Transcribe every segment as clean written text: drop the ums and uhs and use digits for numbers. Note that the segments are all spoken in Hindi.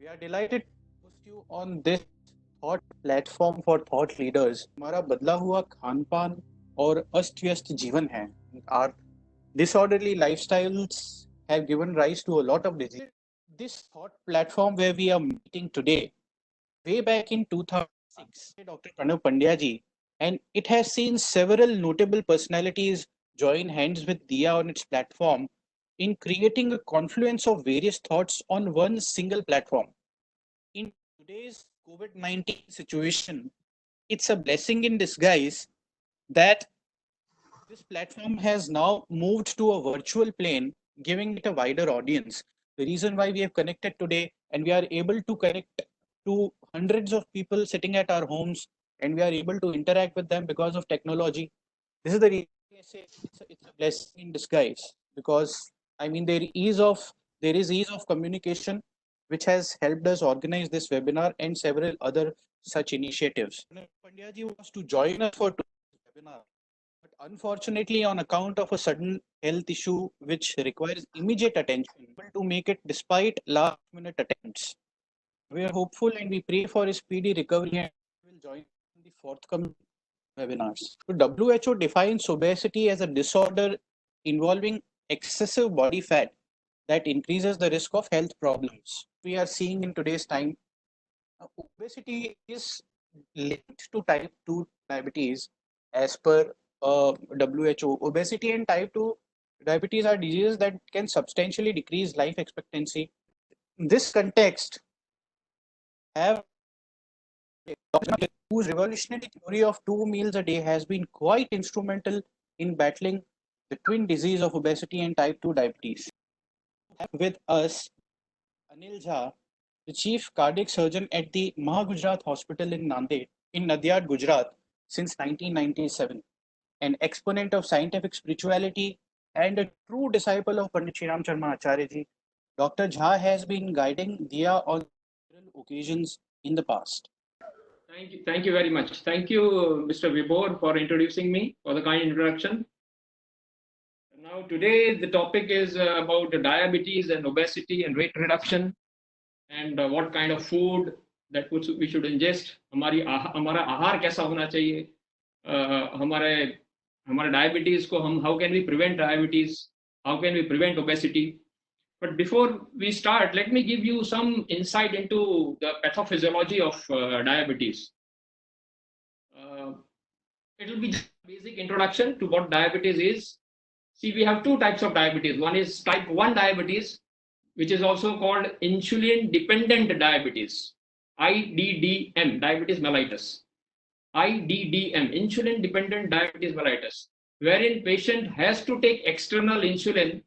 We are delighted to host you on this thought platform for thought leaders. हमारा बदला हुआ खान पान और अस्त व्यस्त जीवन है. Our disorderly lifestyles have given rise to a lot of disease. This thought platform where we are meeting today, way back in 2006, Dr. Pranav Pandya ji, and it has seen several notable personalities join hands with Dia on its platform in creating a confluence of various thoughts on one single platform. In today's COVID-19 situation, it's a blessing in disguise that this platform has now moved to a virtual plane, giving it a wider audience. The reason why we have connected today and we are able to connect to hundreds of people sitting at our homes and we are able to interact with them because of technology. This is the reason I say it's a blessing in disguise because I mean there is ease of communication which has helped us organize this webinar and several other such initiatives. Pandya ji wants to join us for today's webinar. But unfortunately, on account of a sudden health issue which requires immediate attention, to make it despite last minute attempts. We are hopeful and we pray for a speedy recovery and will join in the forthcoming webinars. So WHO defines obesity as a disorder involving excessive body fat that increases the risk of health problems. We are seeing in today's time, obesity is linked to type 2 diabetes as per WHO. Obesity and type 2 diabetes are diseases that can substantially decrease life expectancy. In this context, have whose revolutionary theory of 2 meals a day has been quite instrumental in battling the twin disease of obesity and type 2 diabetes. With us, Anil Jha, the chief cardiac surgeon at the Mahagujarat Hospital in Nanded, in Nadia, Gujarat, since 1997, an exponent of scientific spirituality and a true disciple of Pandit Shri Ram Sharma Acharya ji. Dr. Jha has been guiding Dia on several occasions in the past. Thank you very much. Thank you, Mr. Vibhor, for introducing me, for the kind introduction. Now, today the topic is about diabetes and obesity and weight reduction, and what kind of food that we should ingest. हमारा आहार कैसा होना चाहिए? हमारे diabetes को how can we prevent diabetes? How can we prevent obesity? But before we start, let me give you some insight into the pathophysiology of diabetes. It will be just a basic introduction to what diabetes is. See, we have two types of diabetes. One is type 1 diabetes, which is also called insulin-dependent diabetes, IDDM, diabetes mellitus. IDDM, insulin-dependent diabetes mellitus, wherein patient has to take external insulin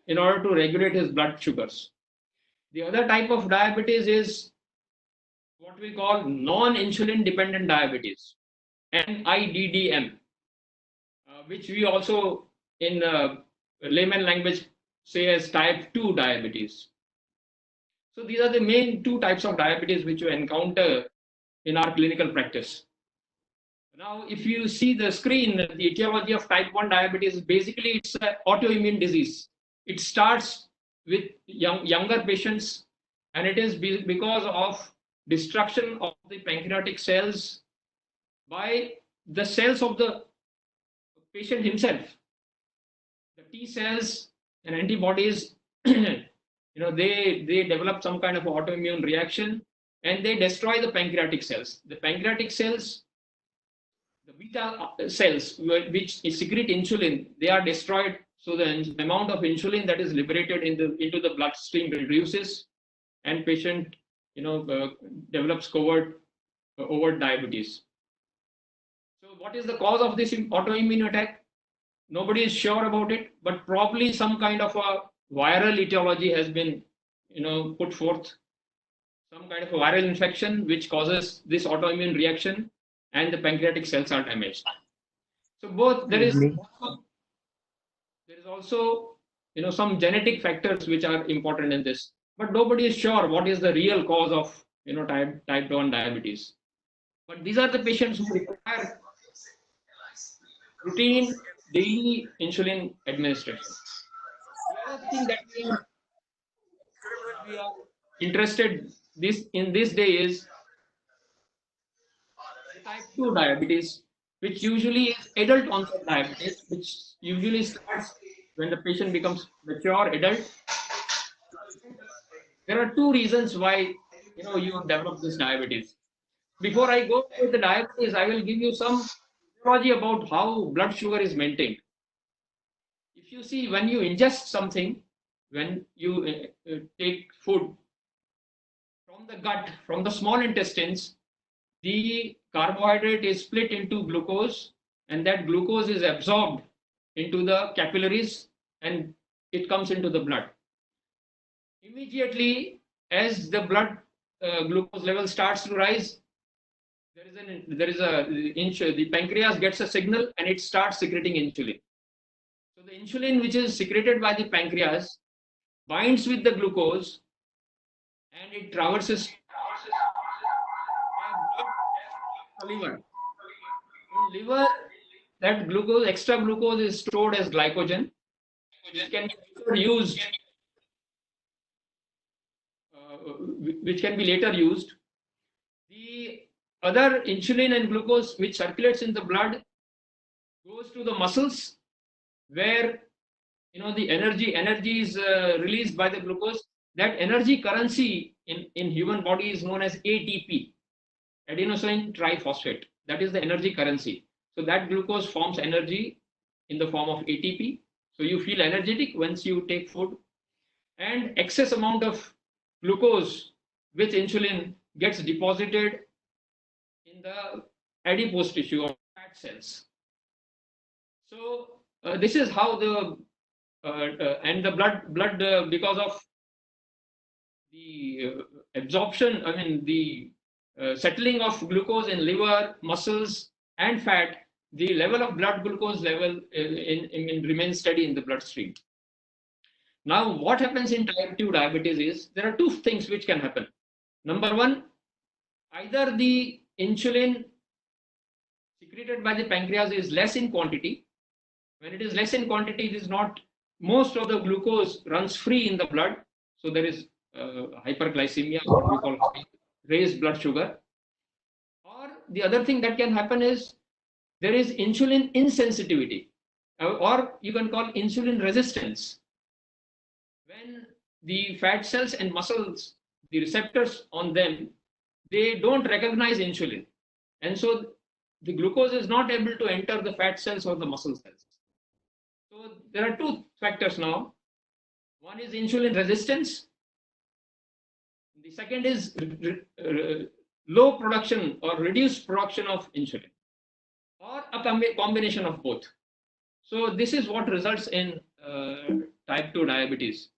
in order to regulate his blood sugars. The other type of diabetes is what we call non-insulin dependent diabetes, NIDDM, which we also in layman language say as type 2 diabetes. So these are the main two types of diabetes which you encounter in our clinical practice. Now, if you see the screen, the etiology of type 1 diabetes, basically it's an autoimmune disease. It starts with younger patients, and it is because of destruction of the pancreatic cells by the cells of the patient himself. The T cells and antibodies, they develop some kind of autoimmune reaction and they destroy the pancreatic cells. The pancreatic cells, the beta cells which secrete insulin, they are destroyed. So the amount of insulin that is liberated into the bloodstream reduces, and patient develops overt diabetes. So what is the cause of this autoimmune attack? Nobody is sure about it, but probably some kind of a viral etiology has been put forth, some kind of a viral infection which causes this autoimmune reaction, and the pancreatic cells are damaged. So both there is also some genetic factors which are important in this, but nobody is sure what is the real cause of type 1 diabetes. But these are the patients who require routine daily insulin administration. The other thing that we we are interested in this day is type 2 diabetes, which usually is adult onset diabetes, which usually starts when the patient becomes mature adult. There are two reasons why you develop this diabetes. Before I go with the diabetes, I will give you some physiology about how blood sugar is maintained. If you see, when you ingest something, when you take food from the gut, from the small intestines, the carbohydrate is split into glucose, and that glucose is absorbed into the capillaries and it comes into the blood. Immediately, as the blood glucose level starts to rise, the pancreas gets a signal and it starts secreting insulin. So the insulin which is secreted by the pancreas binds with the glucose and it traverses the liver. In liver, that glucose, extra glucose, is stored as glycogen, which can be later used. The other insulin and glucose which circulates in the blood goes to the muscles, where the energy is released by the glucose. That energy currency in human body is known as ATP, adenosine triphosphate. That is the energy currency. So that glucose forms energy in the form of ATP. So you feel energetic once you take food, and excess amount of glucose with insulin gets deposited in the adipose tissue or fat cells. So this is how the and the blood because of the absorption, the settling of glucose in liver, muscles, and fat, the level of blood glucose level remains steady in the bloodstream. Now, what happens in type 2 diabetes is there are two things which can happen. Number one, either the insulin secreted by the pancreas is less in quantity. When it is less in quantity, it is not, most of the glucose runs free in the blood. So there is hyperglycemia, what we call raised blood sugar. Or the other thing that can happen is there is insulin insensitivity, or you can call insulin resistance. When the fat cells and muscles, the receptors on them, they don't recognize insulin. And so the glucose is not able to enter the fat cells or the muscle cells. So there are two factors now. One is insulin resistance. The second is low production or reduced production of insulin, or a combination of both. So this is what results in type 2 diabetes.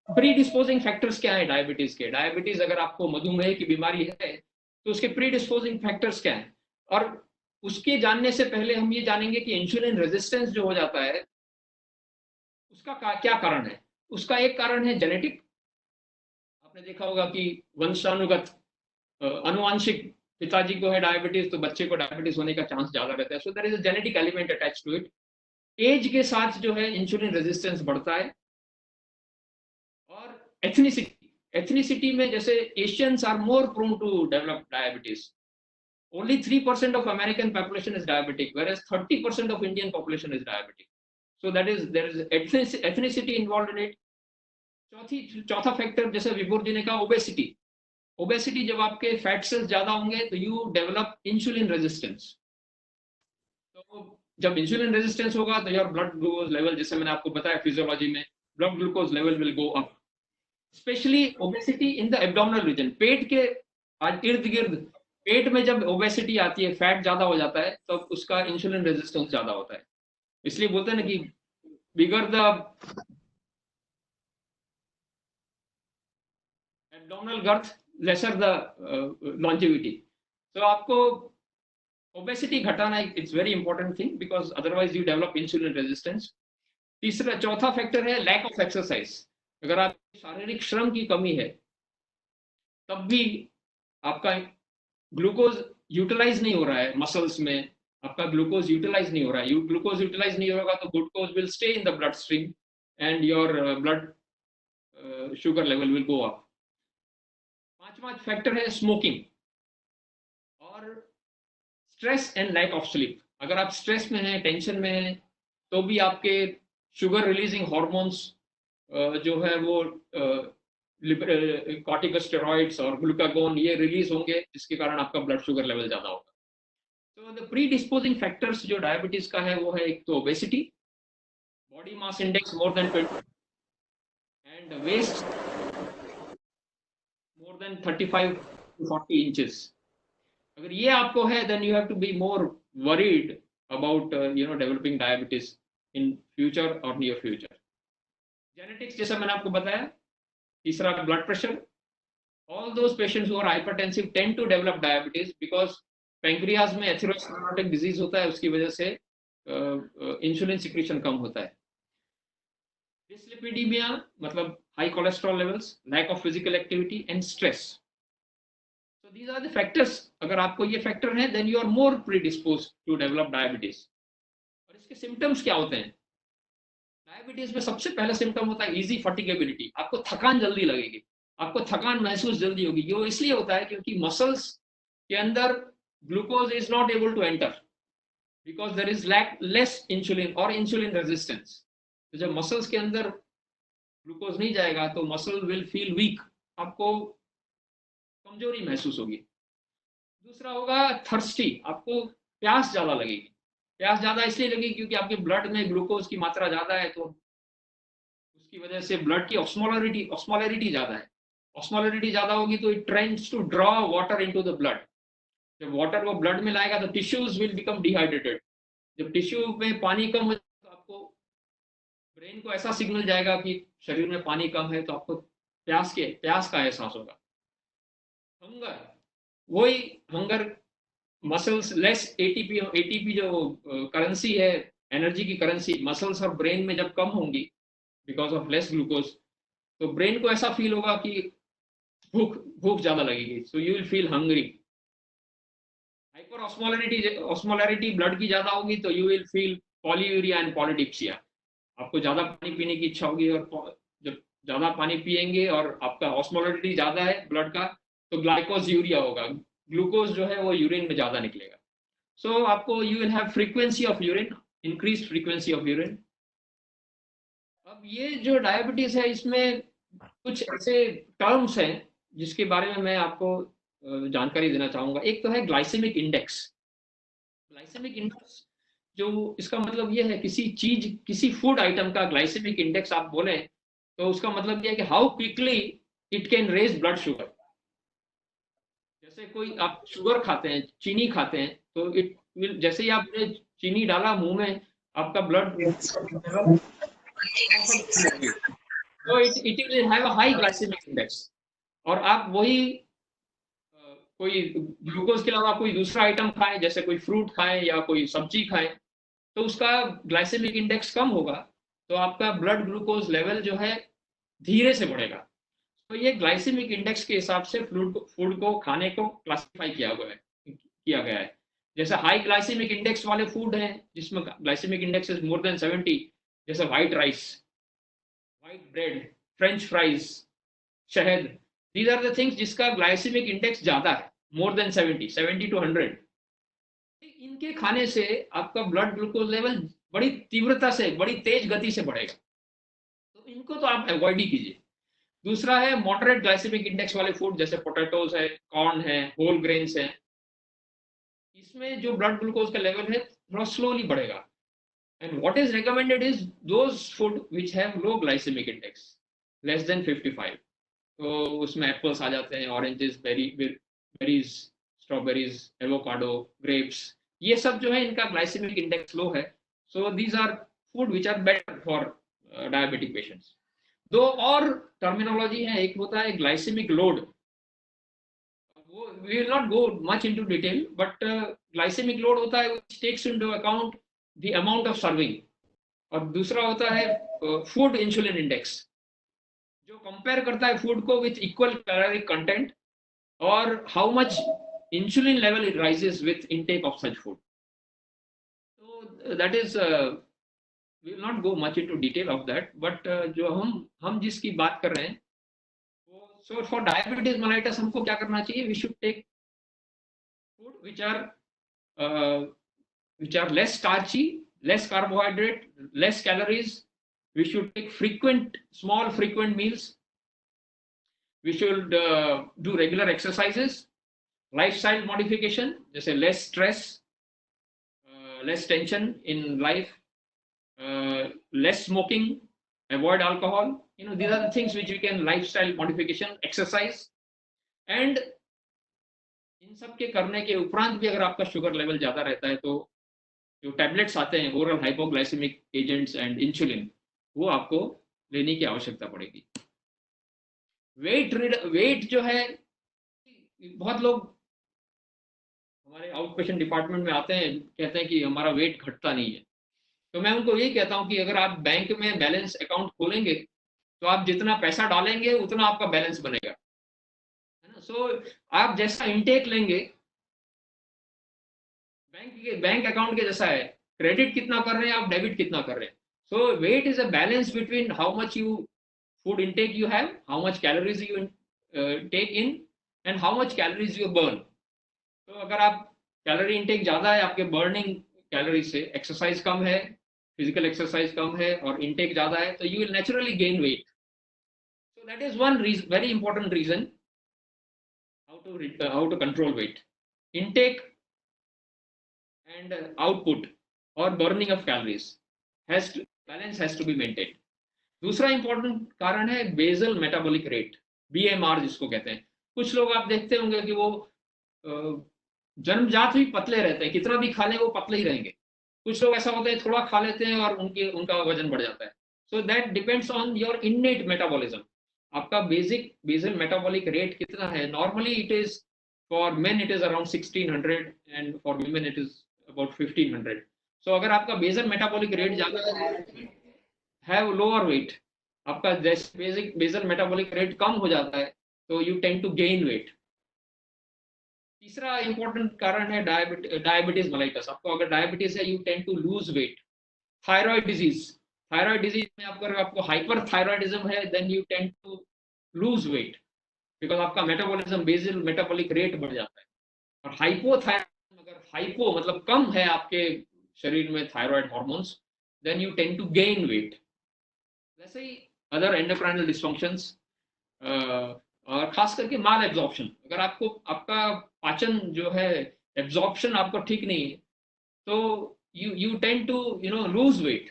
प्रीडिस्पोजिंग factors क्या है डायबिटीज के? डायबिटीज अगर आपको मधुमेह की बीमारी है तो उसके प्रीडिस्पोजिंग फैक्टर्स क्या हैं, और उसके जानने से पहले हम ये जानेंगे कि इंसुलिन रेजिस्टेंस जो हो जाता है उसका क्या कारण है। उसका एक कारण है जेनेटिक। आपने देखा होगा कि वंशानुगत अनुवांशिक, पिताजी को है डायबिटीज तो बच्चे को डायबिटीज होने का चांस ज्यादा रहता है। So there is a genetic element attached to it. Age के साथ जो है इंसुलिन रेजिस्टेंस बढ़ता है। और एथनिसिटी में जैसे Asians are more prone to develop diabetes. Only 3% of American population is diabetic, whereas 30% of Indian population is diabetic. So there is ethnicity involved in it. चौथा फैक्टर, जैसे विभोर जी ने कहा, ओबेसिटी जब आपके फैट सेल्स ज्यादा होंगे तो यू डेवलप इंसुलिन रेजिस्टेंस। तो जब इंसुलिन रेजिस्टेंस होगा तो योर ब्लड ग्लूकोज लेवल, जैसे मैंने आपको बताया फिजियोलॉजी में, blood glucose level will go up. Specially obesity in the abdominal region, पेट के इर्द गिर्द। पेट में जब ओबेसिटी आती है, फैट ज्यादा हो जाता है, तो उसका इंसुलिन रेजिस्टेंस ज्यादा होता है। इसलिए बोलते हैं ना कि bigger the abdominal girth lesser the longevity. तो आपको ओबेसिटी घटाना it's very important thing, because otherwise you develop insulin resistance. चौथा फैक्टर है लैक ऑफ एक्सरसाइज। अगर आप शारीरिक श्रम की कमी है तब भी आपका ग्लूकोज यूटिलाइज नहीं हो रहा है, मसल्स में आपका ग्लूकोज यूटिलाइज नहीं हो रहा है। ग्लूकोज यूटिलाइज नहीं होगा तो glucose will stay in the blood stream and your blood sugar level will go up. पांचवा फैक्टर है स्मोकिंग और stress and lack of sleep. अगर आप स्ट्रेस में हैं, टेंशन में हैं, तो भी आपके शुगर रिलीजिंग हार्मोन्स जो है वो कॉर्टिकोस्टेरॉइड्स और ग्लूकागोन ये रिलीज होंगे, जिसके कारण आपका ब्लड शुगर लेवल ज्यादा होगा. तो द प्री डिस्पोजिंग फैक्टर्स जो डायबिटीज का है वो है एक तो obesity, body mass index more than 20 and waist more than 35 to 40 inches. अगर ये आपको है, then you have to be more worried about developing diabetes in future or near future. Genetics जैसा मैंने आपको बताया. तीसरा blood pressure. All those patients who are hypertensive tend to develop diabetes because pancreas में atherosclerotic disease होता है, उसकी वजह से इंसुलिन सिक्रीशन कम होता है. डिसलिपिडीमिया मतलब high cholesterol levels, lack of physical activity and stress. So these are the factors. अगर आपको ये फैक्टर है, then you are more predisposed to develop diabetes. और इसके सिम्टम्स क्या होते हैं? डायबिटीज में सबसे पहला सिम्टम होता है इजी फटिगेबिलिटी. आपको थकान जल्दी लगेगी, आपको थकान महसूस जल्दी होगी. ये इसलिए होता है क्योंकि मसल्स के अंदर glucose is not able to enter because there is less insulin और इंसुलिन रेजिस्टेंस. तो जब मसल्स के अंदर ग्लूकोज नहीं जाएगा तो मसल विल फील वीक, आपको कमजोरी महसूस होगी. दूसरा होगा थर्स्टी, आपको प्यास ज्यादा लगेगी. प्यास ज्यादा इसलिए लगेगी क्योंकि आपके ब्लड में ग्लूकोज की मात्रा ज्यादा है, तो उसकी वजह से ब्लड की ऑस्मोलैरिटी ज्यादा है. ऑस्मोलैरिटी ज्यादा होगी तो it trends to draw water into the blood. जब वाटर वो ब्लड में लाएगा तो टिश्यूज विल बिकम डिहाइड्रेटेड. जब टिश्यू में पानी कम हो तो आपको ब्रेन को ऐसा सिग्नल जाएगा कि शरीर में पानी कम है, तो आपको प्यास का एहसास होगा. हंगर, वही हंगर मसल्स लेस एटीपी जो करेंसी है, एनर्जी की करेंसी, मसल्स और ब्रेन में जब कम होंगी बिकॉज ऑफ लेस ग्लूकोज, तो ब्रेन को ऐसा फील होगा कि भूख ज्यादा लगेगी. So you will feel hungry. Hyperosmolarity blood की ज्यादा होगी तो you will feel polyuria and polydipsia. आपको ज्यादा पानी पीने की इच्छा होगी, और जब ज्यादा पानी पिएंगे और आपका ऑस्मोलैरिटी ज्यादा है ब्लड का, तो ग्लाइकोज यूरिया होगा. ग्लूकोज जो है वो यूरिन में ज्यादा निकलेगा. सो आपको you will have frequency of urine, increase frequency of urine. अब ये जो डायबिटीज है, इसमें कुछ ऐसे टर्म्स हैं जिसके बारे में मैं आपको जानकारी देना चाहूंगा. एक तो है ग्लाइसेमिक इंडेक्स. ग्लाइसेमिक इंडेक्स जो इसका मतलब ये है, किसी फूड आइटम का ग्लाइसेमिक इंडेक्स आप बोले तो उसका मतलब ये है कि how quickly it can raise blood sugar. जैसे कोई आप शुगर खाते हैं, चीनी खाते हैं, तो इट विल, जैसे ही आपने चीनी डाला मुंह में, आपका ब्लड तो it will have a high glycemic index. और आप वही कोई ग्लूकोज के अलावा कोई दूसरा आइटम खाएं, जैसे कोई फ्रूट खाएं या कोई सब्जी खाएं, तो उसका ग्लाइसेमिक इंडेक्स कम होगा, तो आपका ब्लड ग्लूकोज लेवल जो है धीरे से बढ़ेगा. तो ये ग्लाइसेमिक इंडेक्स के हिसाब से फूड को खाने को क्लासिफाई किया गया है. जैसे हाई ग्लाइसेमिक इंडेक्स वाले फूड हैं जिसमें glycemic index is more than 70, जैसे white rice, white bread, french fries, शहद. दीज आर द थिंग्स जिसका ग्लाइसेमिक इंडेक्स ज्यादा है, मोर देन 70 to 100. इनके खाने से आपका ब्लड ग्लूकोज लेवल बड़ी तीव्रता से, बड़ी तेज गति से बढ़ेगा, तो इनको तो आप अवॉइड ही कीजिए. दूसरा है मॉडरेट ग्लाइसेमिक इंडेक्स वाले फूड, जैसे पोटैटोज है, कॉर्न है, होल ग्रेन्स है. इसमें जो ब्लड ग्लूकोज का लेवल है थोड़ा स्लोली बढ़ेगा. And what is recommended is those food which have low glycemic index, less than 55. तो उसमें एप्पल्स आ जाते हैं, oranges, berries, strawberries, avocado, grapes. ये सब जो है इनका ग्लाइसेमिक इंडेक्स लो है. So these are food which are better for diabetic patients. दो और टर्मिनोलॉजी है, एक होता है ग्लाइसेमिक लोड. वो we will not go much into detail, but glycemic load होता है which takes into account the amount of serving. और दूसरा होता है फूड इंसुलिन इंडेक्स, जो कंपेयर करता है फूड को विथ इक्वल कैलोरिक कंटेंट और how much insulin level it raises with intake of such food. So that is we will not go much into detail of that, but जो हम जिसकी बात कर रहे हैं वो, so for diabetes mellitus हमको क्या करना चाहिए? We should take food uh, which are less starchy, less carbohydrate, less calories. We should take small frequent meals. We should do regular exercises, lifestyle modification, जैसे less stress, less tension in life, less smoking, avoid alcohol. These are the things which we can lifestyle modification, exercise. And इन सब के करने के उपरांत भी अगर आपका शुगर लेवल ज्यादा रहता है तो जो टैबलेट्स आते हैं oral hypoglycemic agents and insulin, वो आपको लेने की आवश्यकता पड़ेगी। वेट जो है, बहुत लोग हमारे आउट पेशेंट डिपार्टमेंट में आते हैं, कहते हैं कि हमारा वेट घटता नहीं है। तो मैं उनको यही कहता हूँ कि अगर आप बैंक में बैलेंस अकाउंट खोलेंगे तो आप जितना पैसा डालेंगे उतना आपका बैलेंस बनेगा, है ना। सो आप जैसा इनटेक लेंगे बैंक अकाउंट के जैसा है, क्रेडिट कितना कर रहे हैं आप, डेबिट कितना कर रहे हैं। So weight is a balance between how much you food intake you have, how much calories you take in and how much calories you burn. तो अगर आप कैलोरी इनटेक ज्यादा है आपके बर्निंग कैलोरी से, एक्सरसाइज कम है, फिजिकल एक्सरसाइज कम है और इनटेक ज्यादा है, तो you will naturally gain weight. So that is one very important reason how to control weight. Intake and output or burning of calories balance has to be maintained. दूसरा इंपॉर्टेंट कारण है बेसल मेटाबॉलिक रेट, BMR जिसको कहते हैं। कुछ लोग आप देखते होंगे कि वो जन्मजात ही पतले रहते हैं, कितना भी खा लें वो पतले ही रहेंगे। कुछ लोग ऐसा होता है थोड़ा खा लेते हैं और उनका वजन बढ़ जाता है। So that depends on your innate metabolism. आपका बेसिक बेसल मेटाबॉलिक रेट कितना है? Normally it is for men it is around 1600 and for women it is about 1500। So अगर आपका बेसल मेटाबॉलिक रेट ज्यादा है, लोअर वेट, आपका बेसिक बेसल मेटाबॉलिक रेट कम हो जाता है तो you tend to gain weight. तीसरा इंपॉर्टेंट कारण है डायबिटीज मेलाइटस। आपको अगर डायबिटीज है you tend to lose weight. Thyroid disease में आपको हाइपर थायराइडिज्म है then you tend to lose weight because आपका मेटाबॉलिज्म बेसल मेटाबॉलिक रेट बढ़ जाता है। और हाइपोथायराइडिज्म, अगर हाइपो मतलब कम है आपके शरीर में thyroid hormones, then you tend to gain weight. वैसे ही अदर एंडोक्राइनल डिस्फंक्शंस और खास करके माल एब्जॉर्प्शन, अगर आपका पाचन जो है एब्जॉर्प्शन आपको ठीक नहीं है तो you tend to lose weight.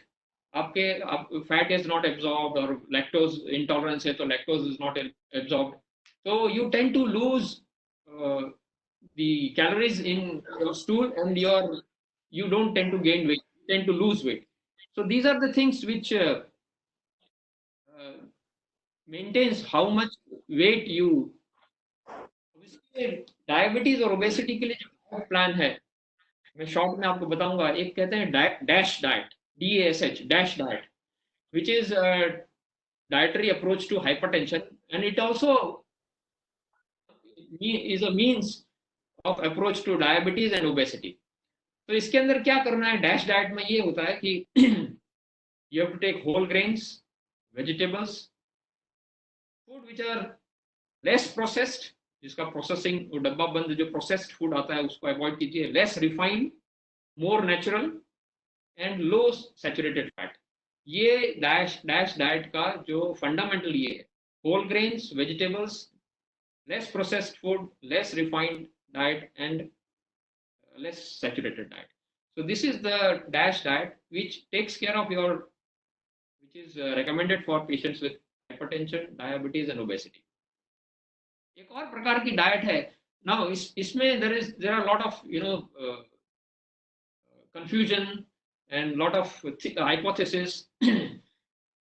आपके फैट इज नॉट एब्जॉर्ब्ड और लैक्टोज इंटॉलरेंस है तो लैक्टोज इज नॉट एब्जॉर्ब्ड, तो you tend to lose the calories in your stool and you don't tend to gain weight, you tend to lose weight. So these are the things which maintains how much weight you। Diabetes और ओबेसिटी के लिए जो प्लान है मैं शॉर्ट में आपको बताऊंगा। एक कहते हैं dash diet, DASH, dash diet, which is a dietary approach to hypertension and it also is a means of approach to diabetes and obesity। तो इसके अंदर क्या करना है? डैश डाइट में ये होता है कि you have to take whole grains, vegetables, food which are less processed, जिसका प्रोसेसिंग वो डब्बा बंद जो प्रोसेस्ड फूड आता है उसको अवॉइड कीजिए, less refined, more natural and low saturated fat. ये डैश डाइट का जो फंडामेंटल ये है, whole grains, vegetables, less processed food, less refined diet and less saturated diet. So this is the DASH diet which takes care of which is recommended for patients with hypertension, diabetes and obesity. एक और प्रकार की डाइट है। नाउ इसमें there are a lot of confusion and lot of hypothesis।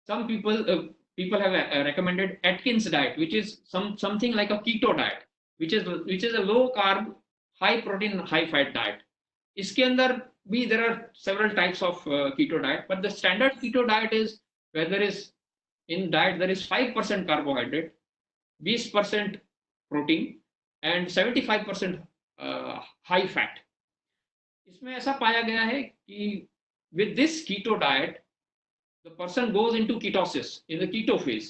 Some people have recommended Atkins diet, which is something like a keto diet, which is a low carb, high protein, high fat diet। इसके अंदर भी there are several types of keto diet, but the standard keto diet is where in diet there is 5% carbohydrate, 20% protein and 75% high fat। इसमें ऐसा पाया गया है कि with this keto diet the person goes into ketosis, in the keto phase.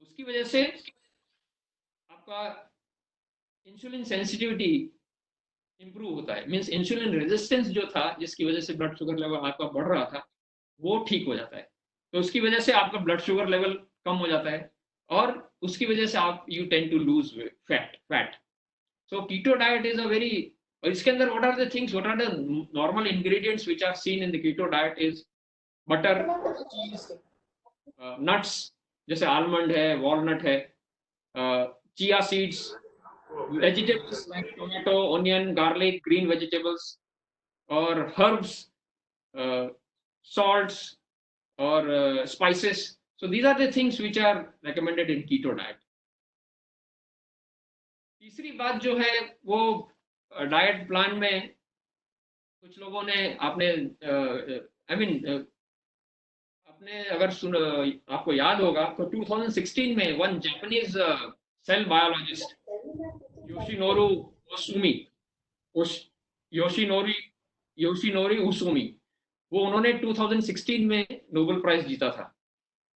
उसकी वजह से आपका इंसुलिन सेंसिटिविटी इंप्रूव होता है, मीन्स इंसुलिन रेजिस्टेंस जो था जिसकी वजह से ब्लड शुगर लेवल आपका बढ़ रहा था वो ठीक हो जाता है। तो उसकी वजह से आपका ब्लड शुगर लेवल कम हो जाता है और उसकी वजह से आप you tend to lose fat. So keto diet is a very, और इसके अंदर what are the things, what are the normal ingredients which are seen in the keto diet is butter, cheese, nuts जैसे आलमंड है, वॉलनट है, chia seeds, vegetables like tomato, onion, garlic, green vegetables, or herbs, salts, or spices. So these are the things which are recommended in keto diet. तीसरी बात जो है वो डाइट प्लान में कुछ लोगों ने आपने आपने अगर आपको याद होगा तो 2016 में one Japanese cell biologist Yoshinoru Osumi, Yoshinori Usumi, वो उन्होंने 2016 में नोबेल प्राइज जीता था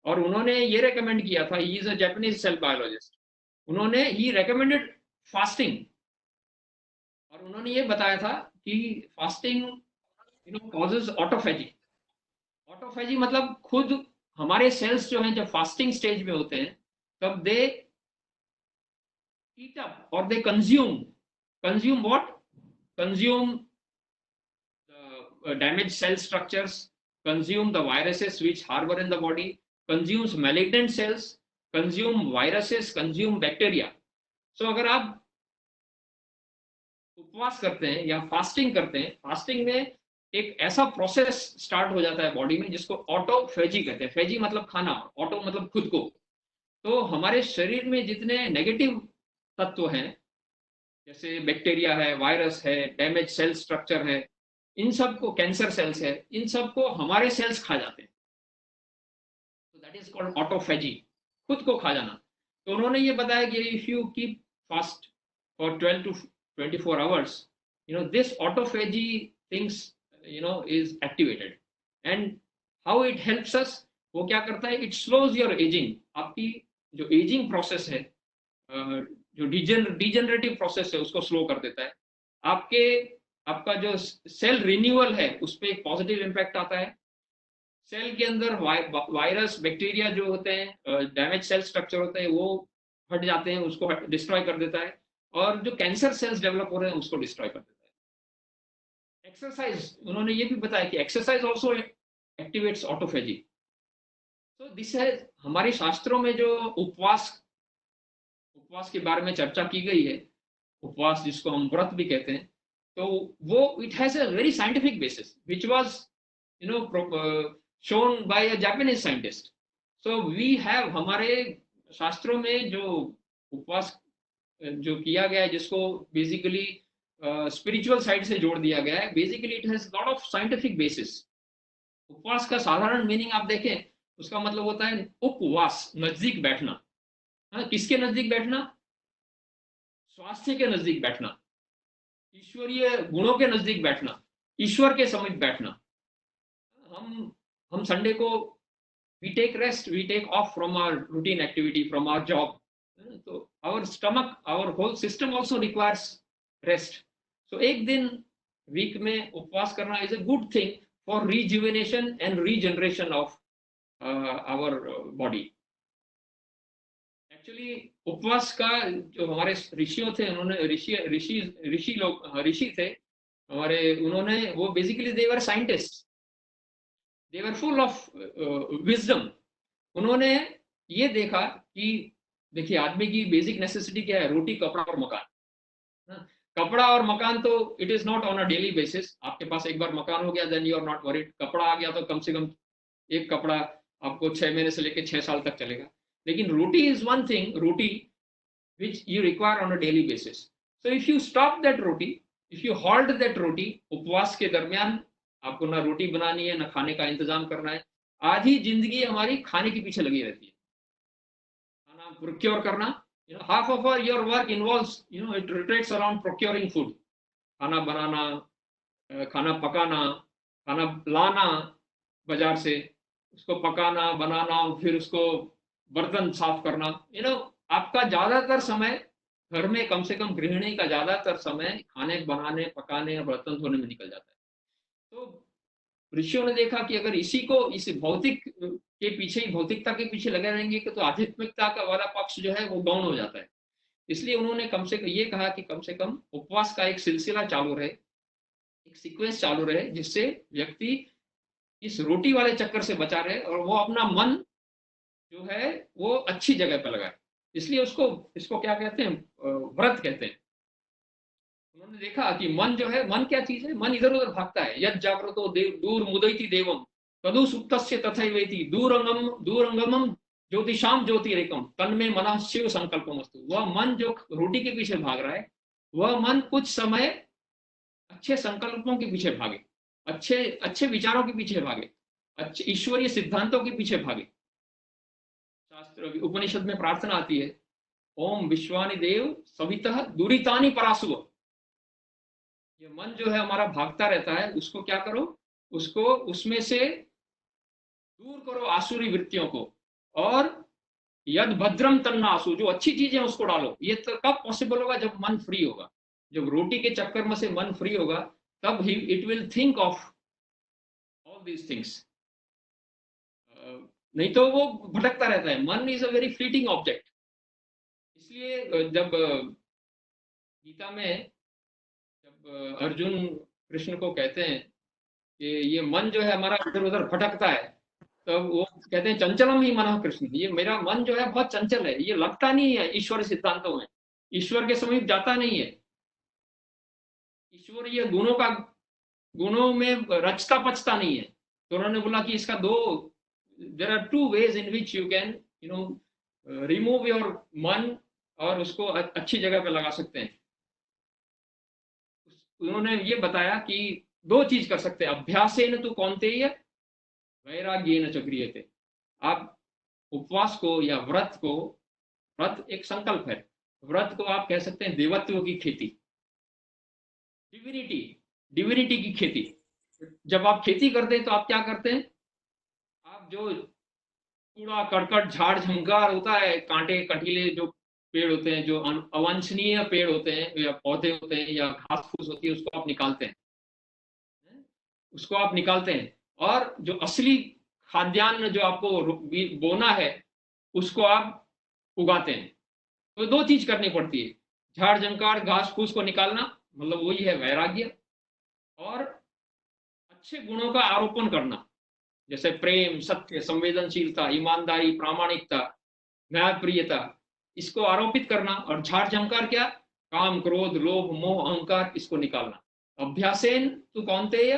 और उन्होंने ये रेकमेंड किया था, he is a Japanese cell biologist, उन्होंने ही रेकमेंडेड फास्टिंग और उन्होंने ये बताया था कि फास्टिंग कॉजेज ऑटोफेजी। ऑटोफेजी मतलब खुद हमारे सेल्स जो हैं जब फास्टिंग स्टेज में होते हैं तब दे eat up or they consume what? Consume the damaged cell structures, consume the viruses which harbor in the body, consumes malignant cells, consume viruses, consume bacteria. So अगर आप उपवास करते हैं या फास्टिंग करते हैं, फास्टिंग में एक ऐसा प्रोसेस स्टार्ट हो जाता है बॉडी में जिसको ऑटोफेजी कहते हैं। फेजी मतलब खाना, ऑटो मतलब खुद को। तो हमारे शरीर में जितने नेगेटिव तत्व हैं जैसे बैक्टीरिया है, वायरस है, डैमेज सेल स्ट्रक्चर है, इन सब को, कैंसर सेल्स है, इन सब को हमारे सेल्स खा जाते हैं। तो दैट इज कॉल्ड ऑटोफेजी, खुद को खा जाना। तो उन्होंने ये बताया कि if you keep fast for 12 to 24 hours, this autophagy things is activated, and how it helps us, वो क्या करता है, it slows your aging, आपकी जो एजिंग प्रोसेस है, जो डिजेनरेटिव प्रोसेस है उसको स्लो कर देता है। आपका जो सेल रिन्यूअल है उस पर एक पॉजिटिव इम्पैक्ट आता है। सेल के अंदर वायरस, बैक्टीरिया जो होते हैं, डैमेज सेल स्ट्रक्चर होते हैं वो हट जाते हैं, उसको डिस्ट्रॉय कर देता है, और जो कैंसर सेल्स डेवलप हो रहे हैं उसको डिस्ट्रॉय कर देता है। एक्सरसाइज, उन्होंने ये भी बताया कि एक्सरसाइज ऑल्सो एक्टिवेट्स ऑटोफेजी। तो दिस है हमारे शास्त्रों में जो उपवास के बारे में चर्चा की गई है, उपवास जिसको हम व्रत भी कहते हैं, तो वो it has a very scientific basis which was shown by a Japanese scientist. So we have, हमारे शास्त्रों में जो उपवास जो किया गया है जिसको बेसिकली स्पिरिचुअल साइड से जोड़ दिया गया है, basically it has lot of scientific basis. उपवास का साधारण मीनिंग आप देखें, उसका मतलब होता है उपवास, नजदीक बैठना। हाँ, किसके नजदीक बैठना? स्वास्थ्य के नजदीक बैठना, ईश्वरीय गुणों के नजदीक बैठना, ईश्वर के समीप बैठना। हम संडे को we take rest, we take off from our routine activity, from our job. So our stomach, our whole system also requires rest. So एक दिन वीक में उपवास करना is a good thing for rejuvenation and regeneration of our body. Actually उपवास का जो हमारे ऋषियों थे, उन्होंने ऋषि थे हमारे, उन्होंने वो basically they were scientists. They were full of wisdom. उन्होंने ये देखा कि देखिए आदमी की बेसिक नेसेसिटी क्या है? रोटी, कपड़ा और मकान। कपड़ा और मकान तो it is not on a daily basis. आपके पास एक बार मकान हो गया then you are not worried. कपड़ा आ गया तो कम से कम एक कपड़ा आपको 6 महीने से लेकर 6 साल तक चलेगा। लेकिन roti is one thing, roti which you require on a daily basis. So if you stop that roti, if you halt that roti, उपवास के दरमियान आपको ना रोटी बनानी है ना खाने का इंतजाम करना है, आधी जिंदगी हमारी खाने के पीछे लगी रहती है। खाना प्रोक्योर करना, half of your work involves, it rotates around procuring food. खाना बनाना, खाना पकाना, खाना लाना बाजार से, उसको पकाना, बनाना, फिर उसको बर्तन साफ करना, आपका ज्यादातर समय घर में, कम से कम गृहिणी का ज्यादातर समय खाने बनाने, पकाने और बर्तन धोने में निकल जाता है। तो ऋषियों ने देखा कि अगर इसी को, इस भौतिक के पीछे ही, भौतिकता के पीछे लगे रहेंगे कि तो आध्यात्मिकता का वाला पक्ष जो है वो गौण हो जाता है। इसलिए उन्होंने कम से कम ये कहा कि कम से कम उपवास का एक सिलसिला चालू रहे, एक सीक्वेंस चालू रहे, जिससे व्यक्ति इस रोटी वाले चक्कर से बचा रहे और वो अपना मन जो है वो अच्छी जगह पर लगाए। इसलिए उसको, इसको क्या कहते हैं, व्रत कहते हैं। उन्होंने देखा कि मन जो है, मन क्या चीज है, मन इधर उधर भागता है। यद जागृतो देव दूर मुदयति देवम तदु सुप्तस्य तथैवेति दूरंगमम ज्योतिषाम ज्योतिरेकम तन्मे मनः शिव संकल्पमस्तु। वह मन जो रोटी के पीछे भाग रहा है, वह मन कुछ समय अच्छे संकल्पों के पीछे भागे, अच्छे अच्छे विचारों के पीछे भागे, अच्छे ईश्वरीय सिद्धांतों के पीछे भागे। शास्त्र उपनिषद में प्रार्थना आती है, ओम विश्वानि देव सवितः दुरितानि परासुव। ये मन जो है हमारा भागता रहता है, उसको क्या करो, उसको उसमें से दूर करो आसुरी वृत्तियों को, और यद भद्रम तन्नासु, जो अच्छी चीजें उसको डालो। ये तो कब पॉसिबल होगा, जब मन फ्री होगा, जब रोटी के चक्कर में से मन फ्री होगा, तब ही it will think of all these things. नहीं तो वो भटकता रहता है। Mann is a very fleeting object. इसलिए जब गीता में जब अर्जुन कृष्ण को कहते हैं कि ये मन जो है हमारा इधर उधर भटकता है, तो वो कहते हैं चंचलम ही मन कृष्ण, ये मेरा मन जो है बहुत चंचल है, ये लगता नहीं है ईश्वर सिद्धांतों में, ईश्वर के समीप जाता नहीं है। ईश्वर ये गुणों में रचता पचता नहीं है। तो उन्होंने बोला कि इसका दो, there are two ways in which you can remove your मन, और उसको अच्छी जगह पे लगा सकते हैं। उन्होंने ये बताया कि दो चीज कर सकते हैं, अभ्यासेन तु कौन्तेय वैराग्येन च क्रियते। आप उपवास को या व्रत को, व्रत एक संकल्प है, व्रत को आप कह सकते हैं देवत्व की खेती, डिविनिटी, डिविनिटी की खेती। जब आप खेती करते हैं तो आप क्या करते हैं, आप जो कूड़ा करकट झाड़ झंकार होता है, कांटे कटीले जो पेड़ होते हैं, जो अवांछनीय पेड़ होते हैं या पौधे होते हैं या घास फूस होती है, उसको आप निकालते हैं, उसको आप निकालते हैं, और जो असली खाद्यान्न जो आपको बोना है, उसको आप उगाते हैं। तो दो चीज करनी पड़ती है, झाड़ झंकार घास फूस को निकालना, मतलब वही है वैराग्य, और अच्छे गुणों का आरोपण करना, जैसे प्रेम, सत्य, संवेदनशीलता, ईमानदारी, प्रामाणिकता, न्यायप्रियता, इसको आरोपित करना। और झाड़ झंकार क्या, काम क्रोध लोभ मोह अहंकार, इसको निकालना। अभ्यासेन तु कौन्तेय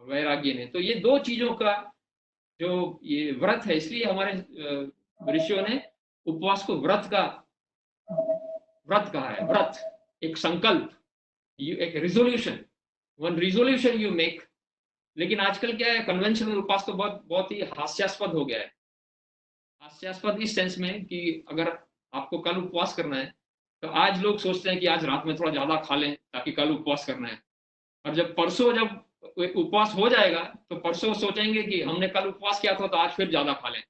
वैराग्य ने। तो ये दो चीजों का जो ये व्रत है, इसलिए हमारे ऋषियों ने उपवास को व्रत कहा है। व्रत एक संकल्प, एक resolution, one resolution you make. लेकिन आजकल क्या है, कन्वेंशनल उपवास तो बहुत बहुत ही हास्यास्पद हो गया है। हास्यास्पद इस सेंस में कि अगर आपको कल उपवास करना है, तो आज लोग सोचते हैं कि आज रात में थोड़ा ज्यादा खा लें ताकि कल उपवास करना है, और जब परसों जब उपवास हो जाएगा तो परसों सोचेंगे कि हमने कल उपवास किया था तो आज फिर ज्यादा खा लें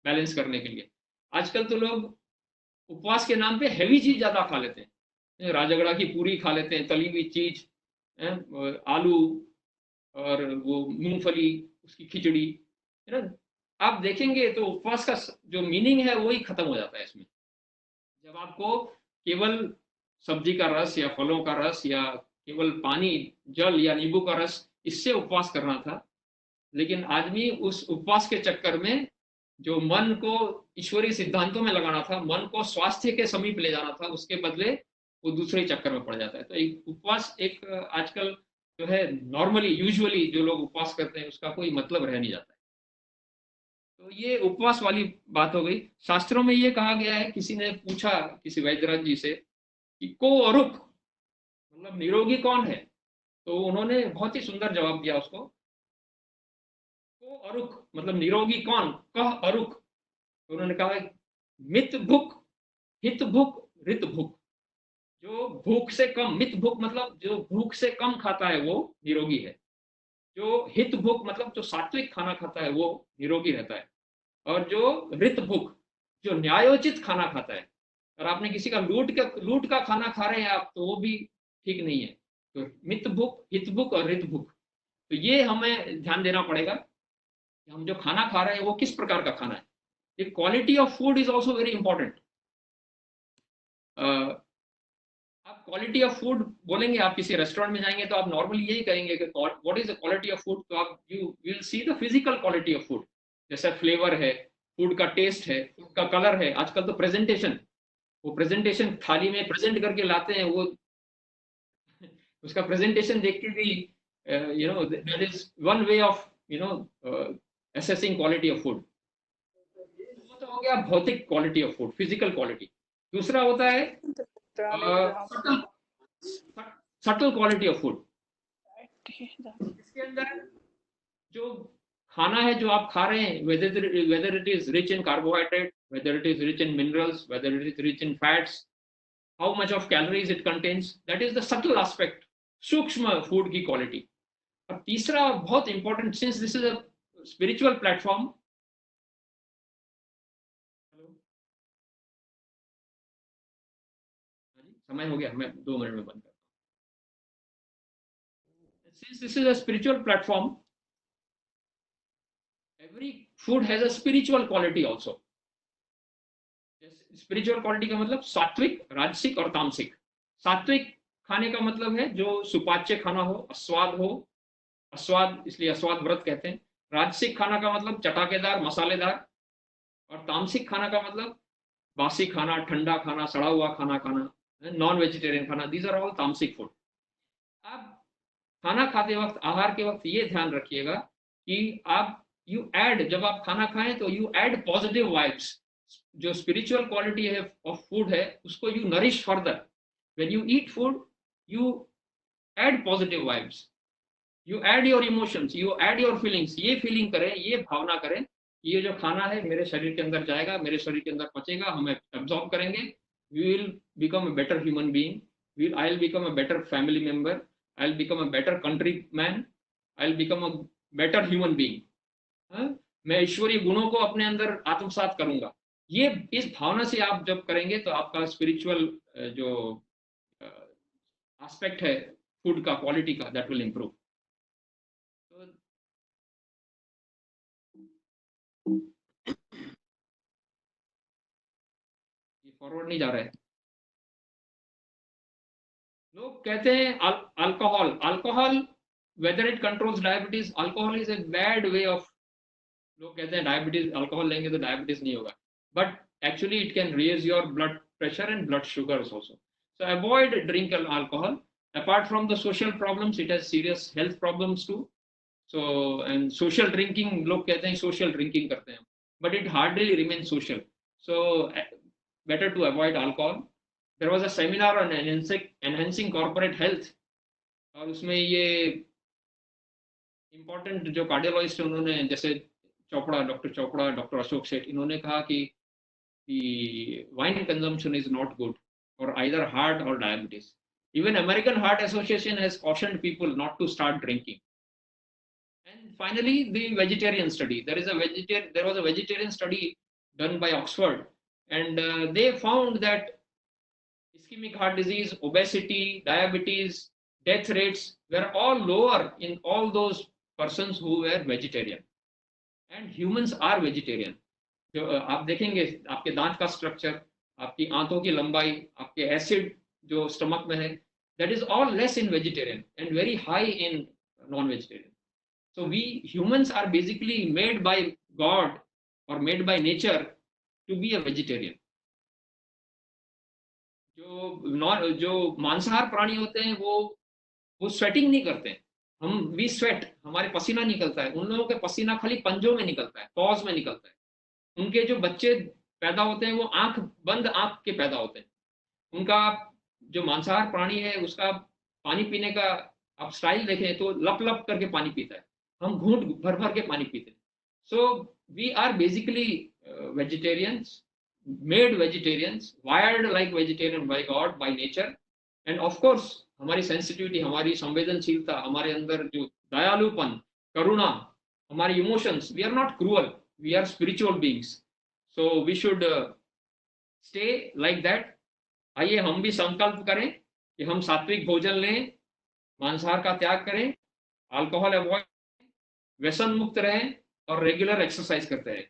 बैलेंस करने के लिए। आजकल तो लोग उपवास के नाम पे हैवी चीज ज्यादा खा लेते हैं, राजगढ़ा की पूरी खा लेते हैं, तली हुई चीज, आलू और वो मूंगफली, उसकी खिचड़ी, है ना। आप देखेंगे तो उपवास का जो मीनिंग है वही खत्म हो जाता है इसमें। जब आपको केवल सब्जी का रस या फलों का रस या केवल पानी, जल या नींबू का रस, इससे उपवास करना था, लेकिन आदमी उस उपवास के चक्कर में जो मन को ईश्वरीय सिद्धांतों में लगाना था, मन को स्वास्थ्य के समीप ले जाना था, उसके बदले वो दूसरे चक्कर में पड़ जाता है। तो एक उपवास, एक आजकल जो है नॉर्मली यूजुअली जो लोग उपवास करते हैं, उसका कोई मतलब रह नहीं जाता है। तो ये उपवास वाली बात हो गई। शास्त्रों में ये कहा गया है, किसी ने पूछा किसी वैद्यराज जी से कि को अरुक मतलब निरोगी कौन है, तो उन्होंने बहुत ही सुंदर जवाब दिया उसको। को अरुक मतलब निरोगी कौन, कह अरुक। तो उन्होंने कहा मित भुक हित भुक रित भुक। जो भूख से कम, मित भूख मतलब जो भूख से कम खाता है वो निरोगी है, जो हित भुक मतलब जो सात्विक खाना खाता है वो निरोगी रहता है, और जो ऋत भुक जो न्यायोचित खाना खाता है, और आपने किसी का लूट का खाना खा रहे हैं आप, तो वो भी ठीक नहीं है। तो मित भुक, हित भुक और ऋत भुक, तो ये हमें ध्यान देना पड़ेगा कि हम जो खाना खा रहे हैं वो किस प्रकार का खाना है। The quality of food is also very important. आप क्वालिटी ऑफ फूड बोलेंगे, आप किसी रेस्टोरेंट में जाएंगे तो आप नॉर्मली यही कहेंगे कि what is the quality of food, तो आप you will see the physical quality of food, जैसे फ्लेवर है, फूड का टेस्ट है, फूड का कलर है। आजकल तो प्रेजेंटेशन, वो प्रेजेंटेशन थाली में प्रेजेंट करके लाते हैं, वो उसका प्रेजेंटेशन देख के भी that is one way of assessing quality of food. वो तो हो गया भौतिक quality of food, physical quality. दूसरा होता है सटल क्वालिटी ऑफ फूड। इसके अंदर जो खाना है जो आप खा रहे हैं, whether it is rich in carbohydrate, whether it is rich in minerals, whether it is rich in fats, how much of calories it contains, that is the subtle aspect, सूक्ष्म फूड की क्वालिटी। और तीसरा बहुत important, since this is a spiritual platform, समय हो गया, मैं 2 मिनट में बंद करता हूँ। Since this is a spiritual platform, every food has a spiritual quality also. Spiritual quality का मतलब सात्विक, राजसिक और तामसिक। सात्विक खाने का मतलब है जो सुपाच्य खाना हो, अस्वाद हो, अस्वाद इसलिए अस्वाद व्रत कहते हैं। राजसिक खाना का मतलब चटाकेदार, मसालेदार, और तामसिक खाना का मतलब बासी खाना, ठंडा खाना, सड़ा हुआ खाना खाना, नॉन वेजिटेरियन खाना। दीज आर ऑल तामसिक फूड। आप खाना खाते वक्त, आहार के वक्त ये ध्यान रखिएगा कि आप यू ऐड, जब आप खाना खाएं तो यू ऐड पॉजिटिव वाइब्स। जो स्पिरिचुअल क्वालिटी है ऑफ फूड है उसको you nourish further. When you eat food you add positive vibes, you add your emotions, you add your feelings. ये फीलिंग करें, ये भावना करें, ये जो खाना है मेरे शरीर के अंदर जाएगा, मेरे शरीर के अंदर पचेगा, हमें एब्जॉर्ब करेंगे, we will become a better human being, I will become a better family member, I'll become a better countryman, I'll become a better human being. मैं ईश्वरीय गुणों को अपने अंदर आत्मसात करूंगा। ये इस भावना से आप जब करेंगे तो आपका स्पिरिचुअल जो एस्पेक्ट है फूड का, क्वालिटी का, दैट विल इंप्रूव। ये फॉरवर्ड नहीं जा रहा है। लोग कहते हैं alcohol, alcohol whether it controls diabetes, alcohol is a bad way of, लोग कहते हैं डायबिटीज, अल्कोहल लेंगे तो डायबिटीज नहीं होगा, but actually it can raise your blood pressure and blood sugars also. So avoid drink alcohol. Apart from the social problems, it has serious health problems too. So and social drinking, लोग कहते हैं सोशल ड्रिंकिंग करते हैं, but it hardly remain social. So better to avoid alcohol. There was a seminar on enhancing corporate health, और उसमें ये इम्पोर्टेंट जो कार्डियोलॉजिस्ट हैं उन्होंने, जैसे चोपड़ा, डॉक्टर अशोक सेठ, इन्होंने कहा कि wine consumption is not good for either heart और diabetes. Even American Heart Association has cautioned people not to start drinking. And finally, the vegetarian study. There was a vegetarian study done by Oxford, and they found that ischemic heart disease, obesity, diabetes, death rates were all lower in all those persons who were vegetarian. And humans are vegetarian. जो आप देखेंगे आपके दांत का स्ट्रक्चर, आपकी आंतों की लंबाई, आपके एसिड जो स्टमक में है, that is all less in vegetarian and very high in non-vegetarian. So we humans are basically made by God or made by nature to be a vegetarian. जो मांसाहार प्राणी होते हैं वो स्वेटिंग नहीं करते हैं। हम वी स्वेट, हमारे पसीना निकलता है, उन लोगों के पसीना खाली पंजों में निकलता है, पॉज में निकलता है। उनके जो बच्चे पैदा होते हैं वो बंद आंख के पैदा होते हैं। उनका जो मांसाहार प्राणी है उसका पानी पीने का आप स्टाइल देखें तो लप लप करके पानी पीता है, हम घूंट भर भर के पानी पीते हैं। So we are basically vegetarians, made vegetarians, wired like vegetarian by God, by nature. And of course हमारी सेंसिटिविटी, हमारी संवेदनशीलता, हमारे अंदर जो दयालुपन, करुणा, हमारी emotions, we are not cruel, we are spiritual beings, so we should stay like that. आइए हम भी संकल्प करें कि हम सात्विक भोजन लें, मांसाहार का त्याग करें, अल्कोहल अवॉइड, व्यसन मुक्त रहें और रेगुलर एक्सरसाइज करते रहें।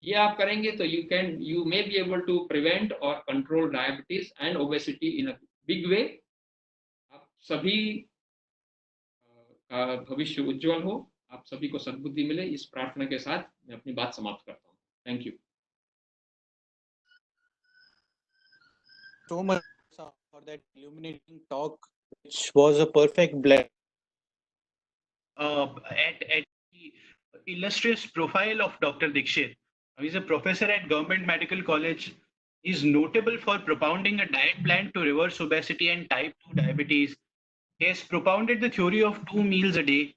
ये आप करेंगे तो you may be able to prevent और control diabetes and obesity in a big way. आप सभी का भविष्य उज्जवल हो, आप सभी को सद्बुद्धि मिले, इस प्रार्थना के साथ मैं अपनी बात समाप्त करता हूँ। Thank you So much for that illuminating talk, which was a perfect blend at the illustrious profile of Dr. Dikshit. He's a professor at Government Medical College. He's notable for propounding a diet plan to reverse obesity and type 2 diabetes. He has propounded the theory of 2 meals a day,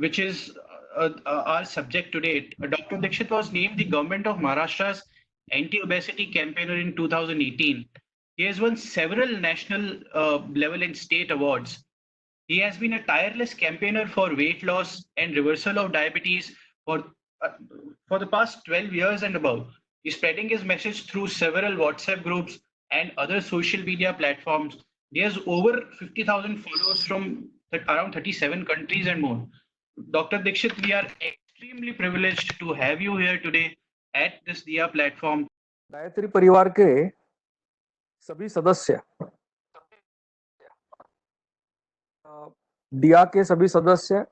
which is our subject today. Dr. Dikshit was named the Government of Maharashtra's anti-obesity campaigner in 2018. He has won several national level and state awards. He has been a tireless campaigner for weight loss and reversal of diabetes uh, for the past 12 years and above. He's spreading his message through several WhatsApp groups and other social media platforms. He has over 50,000 followers from around 37 countries and more. Dr. Dikshit, we are extremely privileged to have you here today at this Diya platform. Gayatri परिवार के सभी सदस्य, दिया के सभी सदस्य,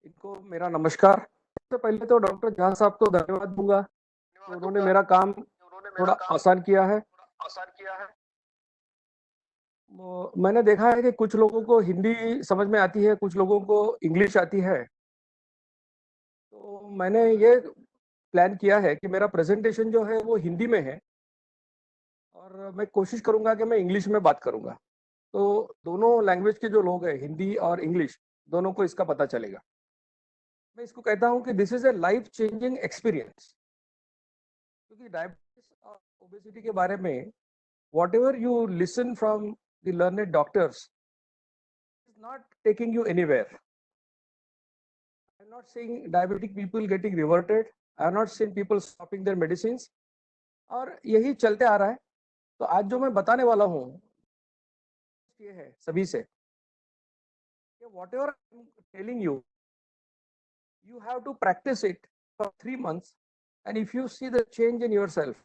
इनको मेरा नमस्कार। सबसे पहले तो डॉक्टर जहां साहब को धन्यवाद दूंगा कि उन्होंने मेरा काम थोड़ा आसान किया है। मैंने देखा है कि कुछ लोगों को हिंदी समझ में आती है, कुछ लोगों को इंग्लिश आती है, तो मैंने ये प्लान किया है कि मेरा प्रेजेंटेशन जो है वो हिंदी में है और मैं कोशिश करूंगा कि मैं इंग्लिश में बात करूंगा, तो दोनों लैंग्वेज के जो लोग हैं, हिंदी और इंग्लिश, दोनों को इसका पता चलेगा। मैं इसको कहता हूं कि this is a life changing experience, क्योंकि डायबिटीज और ओबेसिटी के बारे में whatever you listen from the learned doctors is not taking you anywhere. I am not seeing diabetic people getting reverted, I am not seeing people stopping their medicine, और यही चलते आ रहा है। तो आज जो मैं बताने वाला हूँ ये है सभी से कि what ever I am telling you, you have to practice it for 3 months, and if you see the change in yourself,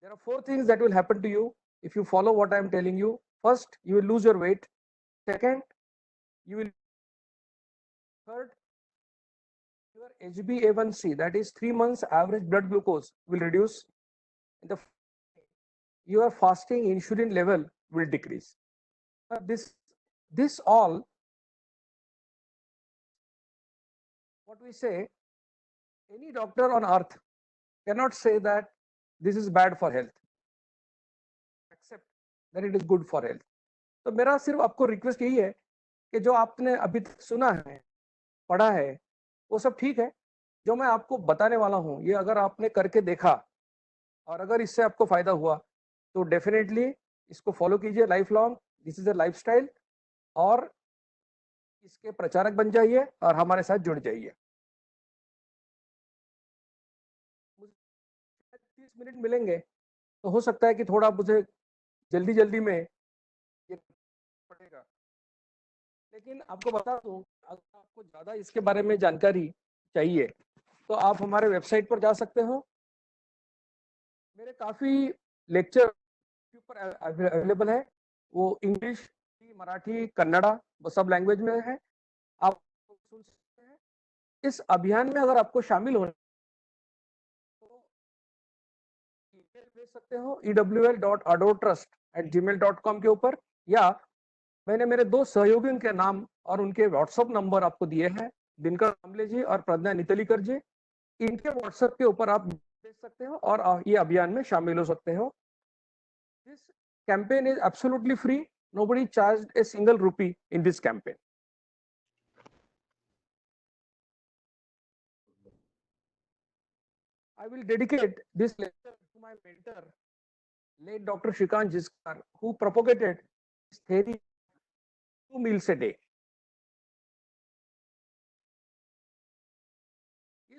there are 4 things that will happen to you if you follow what I am telling you. First, you will lose your weight. Second, you will third, your HbA1c, that is 3 months average blood glucose, will reduce. The your fasting insulin level will decrease. This all, what we say, any doctor on earth cannot say that this is bad for health, except that it is good for health. तो मेरा सिर्फ आपको रिक्वेस्ट यही है कि जो आपने अभी तक सुना है, पढ़ा है, वो सब ठीक है। जो मैं आपको बताने वाला हूँ, ये अगर आपने करके देखा और अगर इससे आपको फायदा हुआ तो डेफिनेटली इसको फॉलो कीजिए life long. This is a lifestyle, और इसके प्रचारक बन जाइए और हमारे साथ जुड़ जाइए। 30 मिनट मिलेंगे तो हो सकता है कि थोड़ा मुझे जल्दी में ये पड़ेगा, लेकिन आपको बता दूं, अगर आपको ज़्यादा इसके बारे में जानकारी चाहिए तो आप हमारे वेबसाइट पर जा सकते हो। मेरे काफ़ी लेक्चर पर अवेलेबल है, वो इंग्लिश, मराठी, कन्नड़ा, वो सब लैंग्वेज में है, आप सुन सकते हैं। इस अभियान में अगर आपको शामिल होना तो ईमेल भेज सकते हो ewl.adotrust@gmail.com के ऊपर, या मैंने मेरे 2 सहयोगियों के नाम और उनके व्हाट्सएप नंबर आपको दिए हैं, दिनकर कांबले जी और प्रज्ञा नितलीकर जी। इनके व्हाट्सएप के ऊपर आप भेज सकते हो और ये अभियान में शामिल हो सकते हो। This campaign is absolutely free, nobody charged a single rupee in this campaign. I will dedicate this lecture to my mentor, late Dr. Shrikant Jiskar, who propagated this theory 2 meals a day.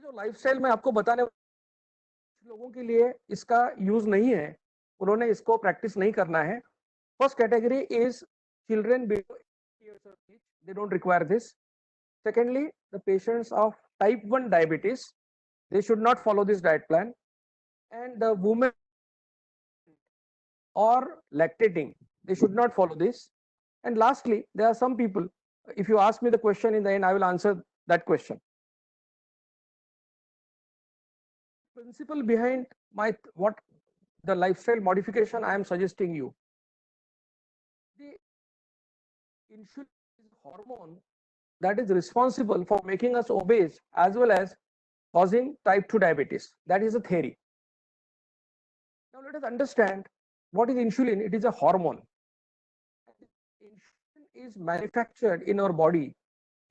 ये जो लाइफस्टाइल मैं आपको बताने लोगों के लिए इसका यूज नहीं है, उन्होंने इसको प्रैक्टिस नहीं करना है. First category is children below 8 years of age, they don't require this. Secondly, the patients of type 1 diabetes, they should not follow this diet plan. And the women or lactating, they should not follow this. And lastly, there are some people, if you ask me the question in the end, I will answer that question. Principle behind what the lifestyle modification I am suggesting you. The insulin is a hormone that is responsible for making us obese as well as causing type 2 diabetes. That is a theory. Now let us understand what is insulin. It is a hormone. Insulin is manufactured in our body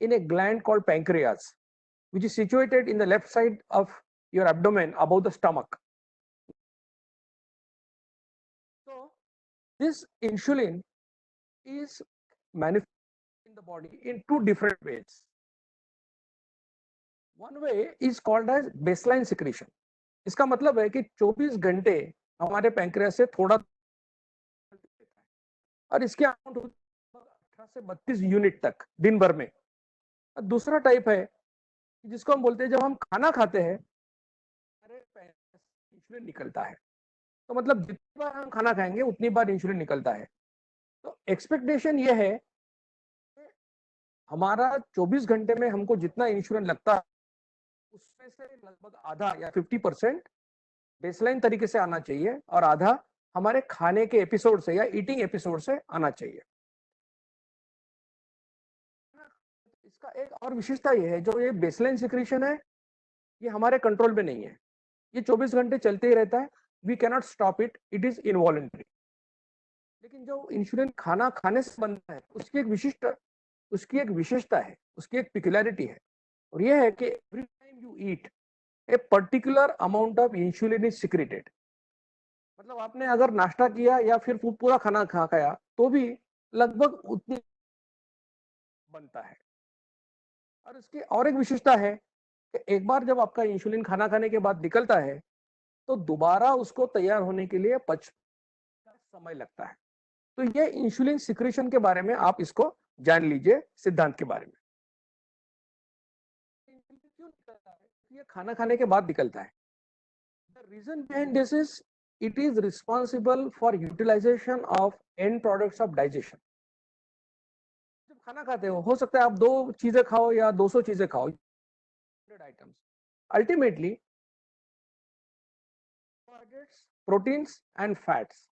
in a gland called pancreas, which is situated in the left side of your abdomen above the stomach. So this insulin is manufactured in the body in two different ways. One way is called as baseline secretion. इसका मतलब है कि 24 घंटे हमारे पैंक्रियास से थोड़ा और इसके अमाउंट 18 से 32 यूनिट तक दिन भर में. दूसरा टाइप है जिसको हम बोलते हैं जब हम खाना खाते हैं हमारे पैंक्रियास से इंसुलिन निकलता है. तो मतलब जितनी बार हम खाना खाएंगे उतनी बार इंसुलिन निकलता है. तो एक्सपेक्टेशन ये है कि हमारा 24 घंटे में हमको जितना इंसुलिन लगता है उसमें से लगभग आधा या 50% बेसलाइन तरीके से आना चाहिए और आधा हमारे खाने के एपिसोड से या ईटिंग एपिसोड से आना चाहिए. इसका एक और विशेषता ये है, जो ये बेसलाइन सिक्रीशन है ये हमारे कंट्रोल में नहीं है, ये 24 घंटे चलते ही रहता है. We cannot stop it, it is involuntary. लेकिन जो इंसुलिन खाना खाने से बनता है उसकी एक विशेषता है, उसकी एक पिक्युलरिटी है, और ये है कि every time you eat a particular amount of insulin is secreted. मतलब आपने अगर नाश्ता किया या फिर पूरा खाना खाया तो भी लगभग उतनी बनता है. और इसकी और एक विशेषता है कि एक बार जब आपका इंसुलिन खाना खाने के बाद निकलता है तो दोबारा उसको तैयार होने के लिए 50 समय लगता है. तो ये इंसुलिन सिक्रेशन के बारे में आप इसको जान लीजिए, सिद्धांत के बारे में. क्यों निकलता है? ये खाना खाने के बाद निकलता है. The reason behind this is it is responsible for utilization of end products of digestion. जब खाना खाते हो सकता है आप 2 चीजें खाओ या 200 चीजें खाओ, items. Ultimately proteins and fats,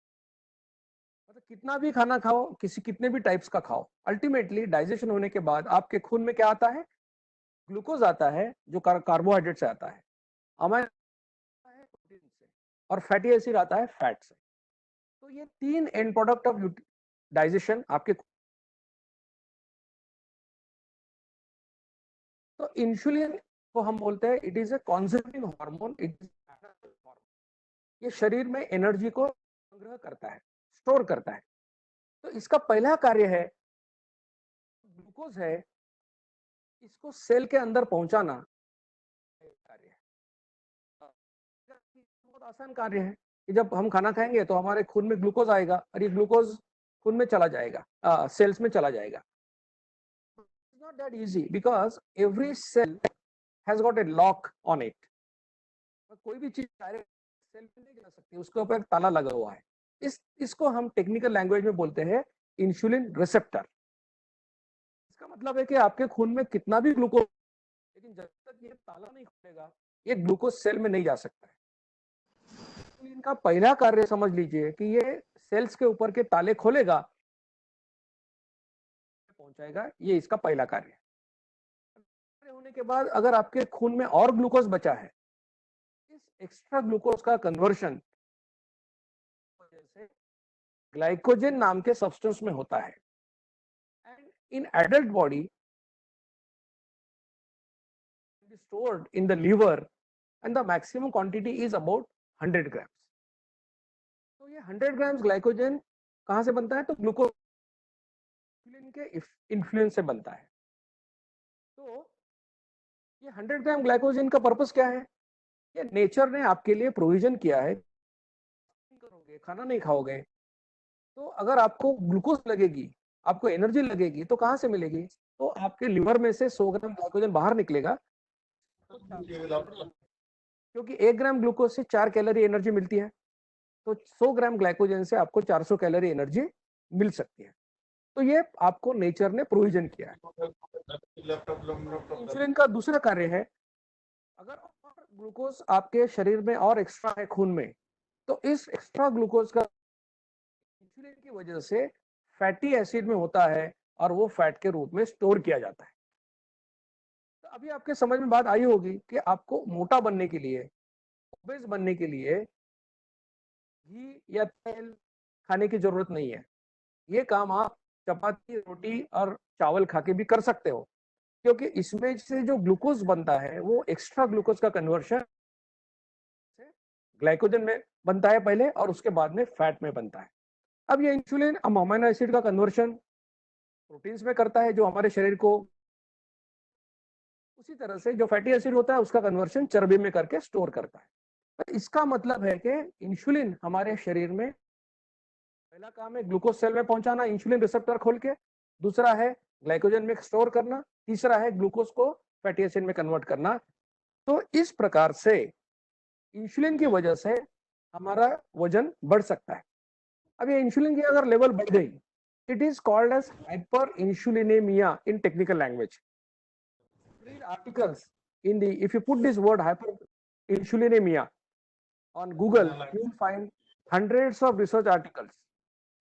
मतलब कितना भी खाना खाओ, कितने भी टाइप्स का खाओ, अल्टीमेटली डाइजेशन होने के बाद आपके खून में क्या आता है? ग्लूकोज आता है, जो कार्बोहाइड्रेट से आता है, अमाइनो है प्रोटीन से, और फैटी एसिड आता है फैट से. तो ये 3 एंड प्रोडक्ट ऑफ डाइजेशन आपके. तो इंसुलिन को हम बोलते हैं it is a conserving hormone. It is hormone. ये शरीर में एनर्जी को संग्रह करता है, स्टोर करता है. तो इसका पहला कार्य है, ग्लूकोज है, इसको सेल के अंदर पहुंचाना कार्य है. बहुत आसान कार्य है कि जब हम खाना खाएंगे तो हमारे खून में ग्लूकोज आएगा और ये ग्लूकोज खून में चला जाएगा, सेल्स में चला जाएगा. It's not that easy because every cell has got a lock on it. कोई भी चीज डायरेक्ट सेल में नहीं जा सकती, उसके ऊपर एक ताला लगा हुआ है. इसको हम टेक्निकल लैंग्वेज में बोलते हैं इंसुलिन रिसेप्टर. इसका मतलब है कि आपके खून में कितना भी ग्लूकोज, लेकिन जब तक ये ताला नहीं खुलेगा ये ग्लूकोज सेल में नहीं जा सकता है. इंसुलिन का पहला कार्य समझ लीजिए कि ये सेल्स के ऊपर के ताले खोलेगा, पहुंचाएगा. ये इसका पहला कार्य है. होने के बाद अगर आपके खून में और ग्लूकोज बचा है, इस एक्स्ट्रा ग्लूकोज का कन्वर्शन ग्लाइकोजन नाम के सब्सटेंस में होता है. And in adult body stored in the liver and the maximum quantity is about 100 grams. तो ये 100 grams ग्लाइकोजन कहां से बनता है? तो ग्लूकोज के इन्फ्लुएंस से बनता है. तो ये 100 ग्राम ग्लाइकोजन का पर्पस क्या है? ये नेचर ने आपके लिए प्रोविजन किया है। करोगे, खाना नहीं खाओगे, तो अगर आपको ग्लूकोज लगेगी, आपको एनर्जी लगेगी, तो कहाँ से मिलेगी? तो आपके लिवर में से 100 ग्राम ग्लाइकोजन बाहर निकलेगा, क्योंकि 1 ग्राम ग्लूकोज से 4 कैलोरी एनर्जी मिलती है, तो 100 ग्राम ग्लाइकोजन से आपको 400 कैलोरी एनर्जी मिल सकती है। तो ये आपको नेचर ने प्रोविजन किया है। इंसुलिन का दूसरा कार्य है, अगर ग्लूकोज आपके शरीर में और एक्स्ट्रा है खून में, तो इस एक्स्ट्रा ग्लूकोज का इंसुलिन की वजह से फैटी एसिड में होता है और वो फैट के रूप में स्टोर किया जाता है। तो अभी आपके समझ में बात आई होगी कि आपको मोटा बनने के लिए, ओबेस बनने के लिए घी या तेल खाने की जरूरत नहीं है। ये काम आप चपाती, रोटी और चावल खा के भी कर सकते हो, क्योंकि इसमें से जो ग्लूकोज बनता है वो एक्स्ट्रा ग्लूकोज का कन्वर्शन ग्लाइकोजन में बनता है पहले और उसके बाद में फैट में बनता है। अब ये इंसुलिन अमीनो एसिड का कन्वर्शन प्रोटीन्स में करता है, जो हमारे शरीर को, उसी तरह से जो फैटी एसिड होता है उसका कन्वर्शन चर्बी में करके स्टोर करता है। तो इसका मतलब है कि इंसुलिन हमारे शरीर में पहला काम है ग्लूकोज सेल में पहुंचाना, इंसुलिन रिसेप्टर खोल के, दूसरा है ग्लाइकोजन में स्टोर करना, तीसरा है ग्लूकोज को फैटी एसिड में कन्वर्ट करना। तो इस प्रकार से इंसुलिन की वजह से हमारा वजन बढ़ सकता है। अब ये इंसुलिन की अगर लेवल बढ़ गई, it is called as hyperinsulinemia in technical language. Read articles in the, if you put this word hyperinsulinemia on Google, you will find hundreds of research articles,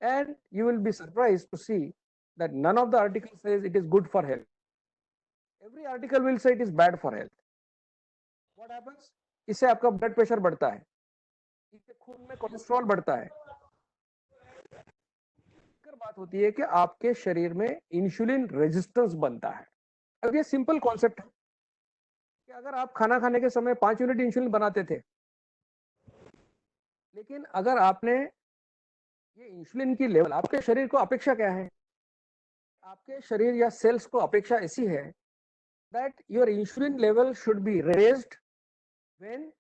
and you will be surprised to see that none of the articles says it is good for health. Every article will say it is bad for health. What happens? इससे आपका ब्लड प्रेशर बढ़ता है, इससे खून में कोलेस्ट्रॉल बढ़ता है। बात होती है कि आपके शरीर में इंसुलिन रेजिस्टेंस बनता है। अब ये सिंपल कॉन्सेप्ट है कि अगर आप खाना खाने के समय 5 यूनिट इंसुलिन बनाते थे, लेकिन अगर आपने ये इंसुलिन की लेवल, आपके शरीर को अपेक्षा क्या है, आपके शरीर या सेल्स को अपेक्षा ऐसी है that your insulin level should be raised when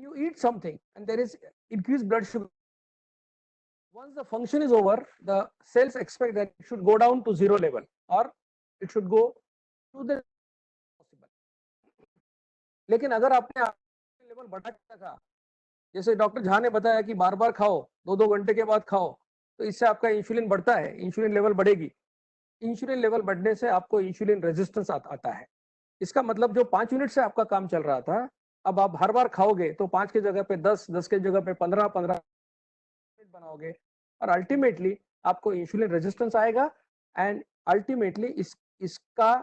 you eat something and there is increased blood sugar. Once the function is over, the cells expect that it should go down to 0 level or it should go to the possible. लेकिन अगर आपने लेवल बढ़ा के रखा, जैसे डॉक्टर झा ने बताया कि बार बार खाओ, 2-2 घंटे के बाद खाओ, तो इससे आपका इंसुलिन बढ़ता है, इंसुलिन लेवल बढ़ेगी। इंसुलिन लेवल बढ़ने से आपको इंसुलिन रेजिस्टेंस आता है। इसका मतलब जो 5 यूनिट से आपका काम चल रहा था, अब आप हर बार खाओगे तो 5 की जगह पे 10, 10 की जगह पे 15 बनाओगे और अल्टीमेटली आपको इंसुलिन रेजिस्टेंस आएगा एंड अल्टीमेटली इसका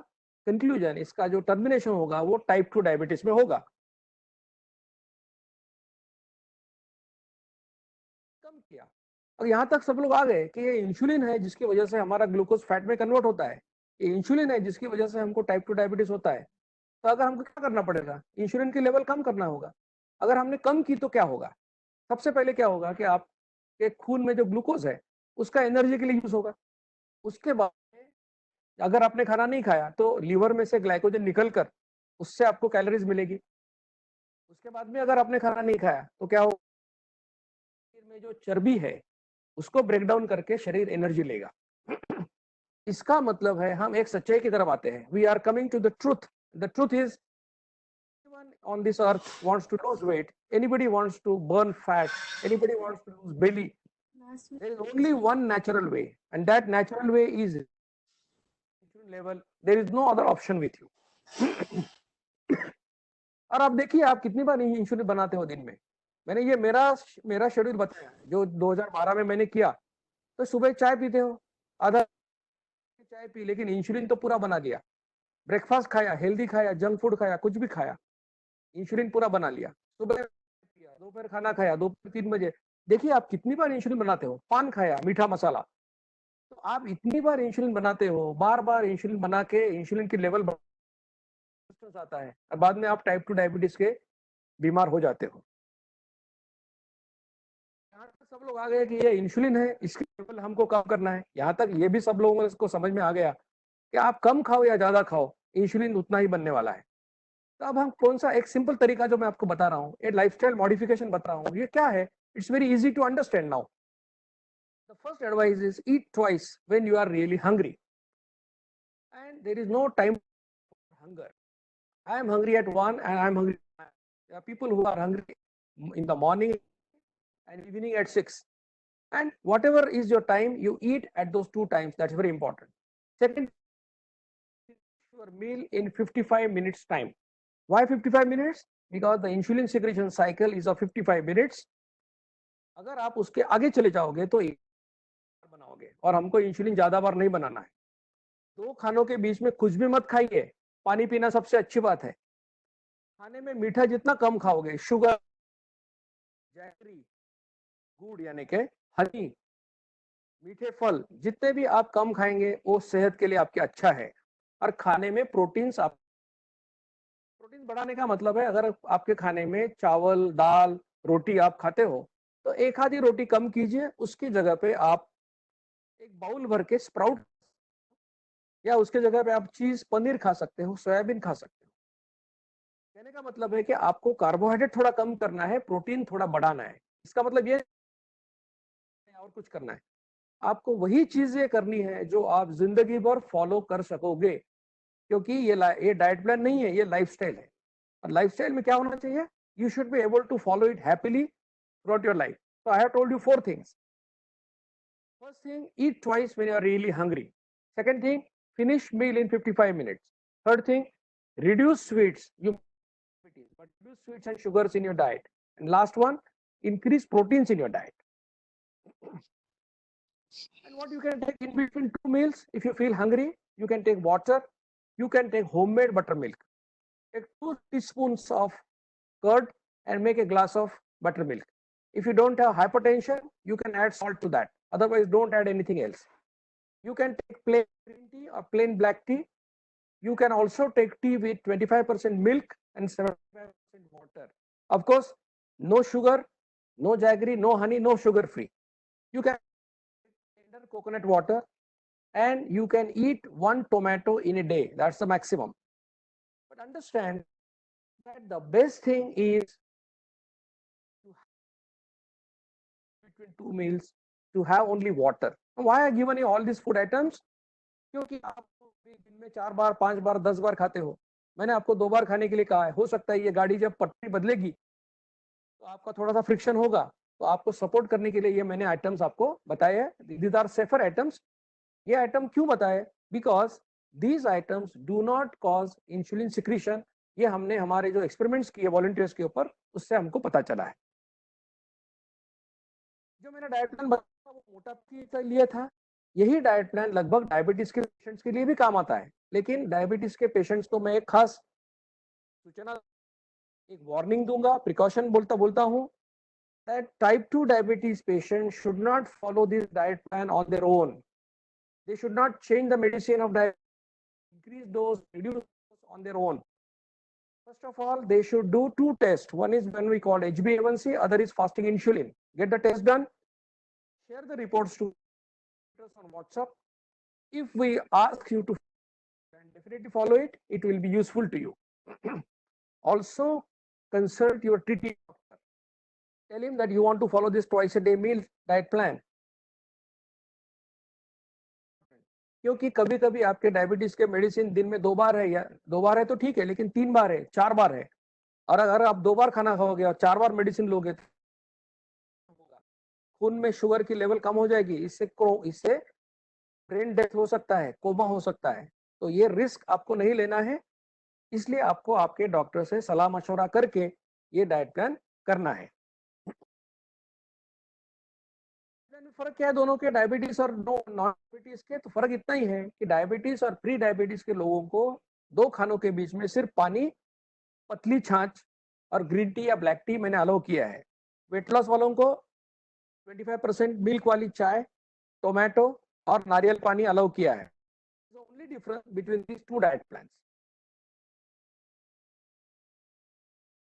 कंक्लूजन, इसका जो टर्मिनेशन होगा वो टाइप 2 डायबिटीज में होगा। कम किया और यहाँ तक सब लोग आ गए कि ये इंसुलिन है जिसकी वजह से हमारा ग्लूकोज फैट में कन्वर्ट होता है, ये इंसुलिन है जिसकी वजह से हमको टाइप 2 डायबिटीज होता है। तो अगर हमको क्या करना पड़ेगा, इंसुलिन की लेवल कम करना होगा। अगर हमने कम की तो क्या होगा, सबसे पहले क्या होगा कि आपके खून में जो ग्लूकोज है उसका एनर्जी के लिए यूज होगा। उसके बाद अगर आपने खाना नहीं खाया तो लीवर में से ग्लाइकोजन निकलकर उससे आपको कैलोरीज मिलेगी। उसके बाद में अगर आपने खाना नहीं खाया तो क्या होगा, शरीर में जो चर्बी है उसको ब्रेक डाउन करके शरीर एनर्जी लेगा। इसका मतलब है हम एक सच्चाई की तरफ आते हैं। We are coming to the truth. The truth is, everyone on this earth wants to lose weight. Anybody wants to burn fat. Anybody wants to lose belly. There is only one natural way, and that natural way is insulin level. There is no other option with you. और आप देखिए आप कितनी बार इंसुलिन बनाते हो दिन में। मैंने ये मेरा शेड्यूल बताया जो 2012 में मैंने किया। तो सुबह चाय पीते हो, आधा चाय पी, लेकिन इंसुलिन तो पूरा बना लिया। ब्रेकफास्ट खाया, हेल्दी खाया, जंक फूड खाया, कुछ भी खाया, इंसुलिन पूरा बना लिया। सुबह पिया, दोपहर खाना खाया, दोपहर 3 बजे, देखिए आप कितनी बार इंसुलिन बनाते हो। पान खाया, मीठा मसाला, तो आप इतनी बार इंसुलिन बनाते हो, बार बार इंसुलिन बना के इंसुलिन की लेवल आता है और बाद में आप टाइप 2 डायबिटीज के बीमार हो जाते हो। यहाँ तक सब लोग आ गए कि ये इंसुलिन है, इसकी लेवल हमको कम करना है। यहाँ तक ये भी सब लोगों को समझ में आ गया कि आप कम खाओ या ज्यादा खाओ, इंसुलिन उतना ही बनने वाला है। तो अब हम कौन सा एक सिंपल तरीका जो मैं आपको बता रहा हूँ, ये लाइफस्टाइल मॉडिफिकेशन बता रहा हूँ, ये क्या है? It's very easy to understand now. The first advice is eat twice when you are really hungry and there is no time for hunger. I am hungry at 1 and I am hungry. There are people who are hungry in the morning and evening at 6. And whatever is your time, you eat at those two times. That's very important. Second, your meal in 55 minutes time. Why 55 minutes? Because the insulin secretion cycle is of 55 minutes. अगर आप उसके आगे चले जाओगे तो बनाओगे, और हमको इंसुलिन ज्यादा बार नहीं बनाना है। दो खानों के बीच में कुछ भी मत खाइए, पानी पीना सबसे अच्छी बात है। खाने में मीठा जितना कम खाओगे, शुगर, जैगरी, गुड़ यानी के हनी, मीठे फल जितने भी आप कम खाएंगे वो सेहत के लिए आपके अच्छा है। और खाने में प्रोटीन बढ़ाने का मतलब है, अगर आपके खाने में चावल, दाल, रोटी आप खाते हो तो एक आधी रोटी कम कीजिए, उसकी जगह पे आप एक बाउल भर के स्प्राउट, या उसके जगह पे आप चीज, पनीर खा सकते हो, सोयाबीन खा सकते हो। कहने का मतलब है कि आपको कार्बोहाइड्रेट थोड़ा कम करना है, प्रोटीन थोड़ा बढ़ाना है। इसका मतलब ये और कुछ करना है, आपको वही चीजें करनी है जो आप जिंदगी भर फॉलो कर सकोगे, क्योंकि ये डाइट प्लान नहीं है, ये लाइफस्टाइल है। और लाइफस्टाइल में क्या होना चाहिए? You should be able to follow it happily throughout your life. So I have told you 4 things. First thing, eat twice when you are really hungry. Second thing, finish meal in 55 minutes. Third thing, reduce sweets. But reduce sweets and sugars in your diet. And last one, increase proteins in your diet. And what you can take in between 2 meals, if you feel hungry, you can take water, you can take homemade buttermilk. Take 2 teaspoons of curd and make a glass of buttermilk. If you don't have hypertension, you can add salt to that. Otherwise, don't add anything else. You can take plain green tea or plain black tea. You can also take tea with 25% milk and 75% water. Of course, no sugar, no jaggery, no honey, no sugar free. You can tender coconut water, and you can eat 1 tomato in a day. That's the maximum. But understand that the best thing is to have between 2 meals to have only water. Why I given you all these food items? क्योंकि आप दिन में 4 बार, 5 बार, 10 बार खाते हो। मैंने आपको 2 बार खाने के लिए कहा है। हो सकता है ये गाड़ी जब पटरी बदलेगी तो आपका थोड़ा सा फ्रिक्शन होगा, तो आपको सपोर्ट करने के लिए ये मैंने आइटम्स आपको बताए हैं। These are safer items. ये आइटम क्यों बताए? Because these items do not cause insulin secretion. ये हमने हमारे जो एक्सपेरिमेंट्स किए वॉलंटियर्स के ऊपर, उससे हमको पता चला है। जो मैंने डाइट प्लान बताया वो मोटापे के लिए था। यही डाइट प्लान लगभग डायबिटीज के पेशेंट्स के लिए भी काम आता है। लेकिन डायबिटीज के पेशेंट्स को मैं एक खास सूचना, एक वार्निंग दूंगा, प्रिकॉशन बोलता हूँ, that type 2 diabetes patients should not follow this diet plan on their own. They should not change the medicine of diabetes, increase dose, reduce dose on their own. First of all, they should do 2 tests. One is when we call HbA1c, other is fasting insulin. Get the test done, share the reports to us on WhatsApp. If we ask you to definitely follow it, it will be useful to you. Also, consult your treating doctor. Tell him that you want to follow this twice a day meal diet plan. क्योंकि कभी कभी आपके डायबिटीज के मेडिसिन दिन में 2 बार है, या 2 बार है तो ठीक है, लेकिन 3 बार है, 4 बार है, और अगर आप 2 बार खाना खाओगे और 4 बार मेडिसिन लोगे तो खून में शुगर की लेवल कम हो जाएगी। इससे ब्रेन डेथ हो सकता है, कोमा हो सकता है। तो ये रिस्क आपको नहीं लेना है, इसलिए आपको आपके डॉक्टर से सलाह मशवरा करके ये डाइट प्लान करना है। फर्क क्या है दोनों के, डायबिटीज और नॉन डायबिटीज के? तो फर्क इतना ही है कि डायबिटीज और प्री डायबिटीज के लोगों को 2 खानों के बीच में सिर्फ पानी, पतली छाछ और ग्रीन टी या ब्लैक टी मैंने अलाउ किया है। वेट लॉस वालों को 25% मिल्क वाली चाय, टोमेटो और नारियल पानी अलाउ किया है। Only difference between these 2 diet plans.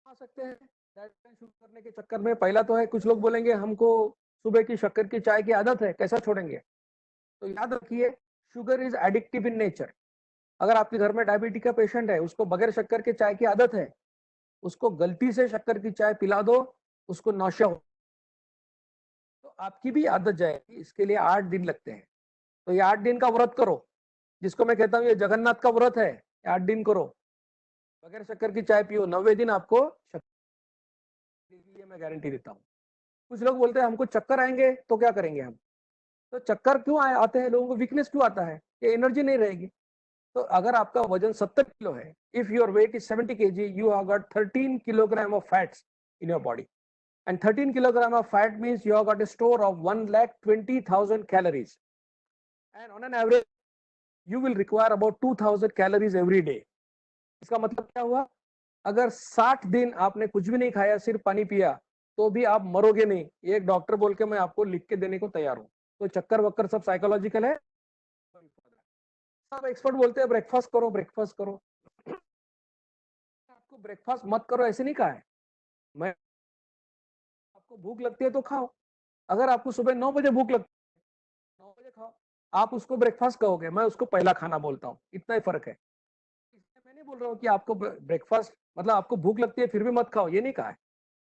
आ सकते हैं डाइट प्लान शुरू करने के चक्कर में। पहला तो है, कुछ लोग बोलेंगे हमको सुबह की शक्कर की चाय की आदत है, कैसा छोड़ेंगे? तो याद रखिए, sugar is addictive in nature. अगर आपके घर में डायबिटीज का पेशेंट है, उसको बगैर शक्कर के चाय की आदत है, उसको गलती से शक्कर की चाय पिला दो, उसको नशा हो, तो आपकी भी आदत जाएगी। इसके लिए 8 दिन लगते हैं। तो ये 8 दिन का व्रत करो, जिसको मैं कहता हूँ ये जगन्नाथ का व्रत है। 8 दिन करो, बगैर शक्कर की चाय पियो, 90वें दिन आपको शक्कर, ये मैं गारंटी देता हूँ। कुछ लोग बोलते हैं हमको चक्कर आएंगे तो क्या करेंगे हम? तो चक्कर क्यों आते हैं लोगों को, वीकनेस क्यों आता है? कि एनर्जी नहीं रहेगी। तो अगर आपका वजन 70 किलो है, if your weight is 70 kg, you have got 13 kilogram of fats in your body, and 13 kilogram of fat means you have got a store of 1,20,000 calories, and on an average you will require about 2,000 calories every day. इसका मतलब क्या हुआ? अगर 60 दिन आपने कुछ भी नहीं खाया, सिर्फ पानी पिया, तो भी आप मरोगे नहीं। ये एक डॉक्टर बोल के मैं आपको लिख के देने को तैयार हूँ। तो चक्कर वक्कर सब साइकोलॉजिकल है। सब एक्सपर्ट बोलते हैं ब्रेकफास्ट करो, ब्रेकफास्ट करो। आपको ब्रेकफास्ट मत करो ऐसे नहीं कहा है मैं। आपको भूख लगती है तो खाओ। अगर आपको सुबह 9 बजे भूख लगती है, 9 बजे खाओ। आप उसको ब्रेकफास्ट कहोगे, मैं उसको पहला खाना बोलता हूँ। इतना ही फर्क है। इसलिए मैं नहीं बोल रहा हूँ कि आपको ब्रेकफास्ट मतलब आपको भूख लगती है फिर भी मत खाओ, ये नहीं कहा है।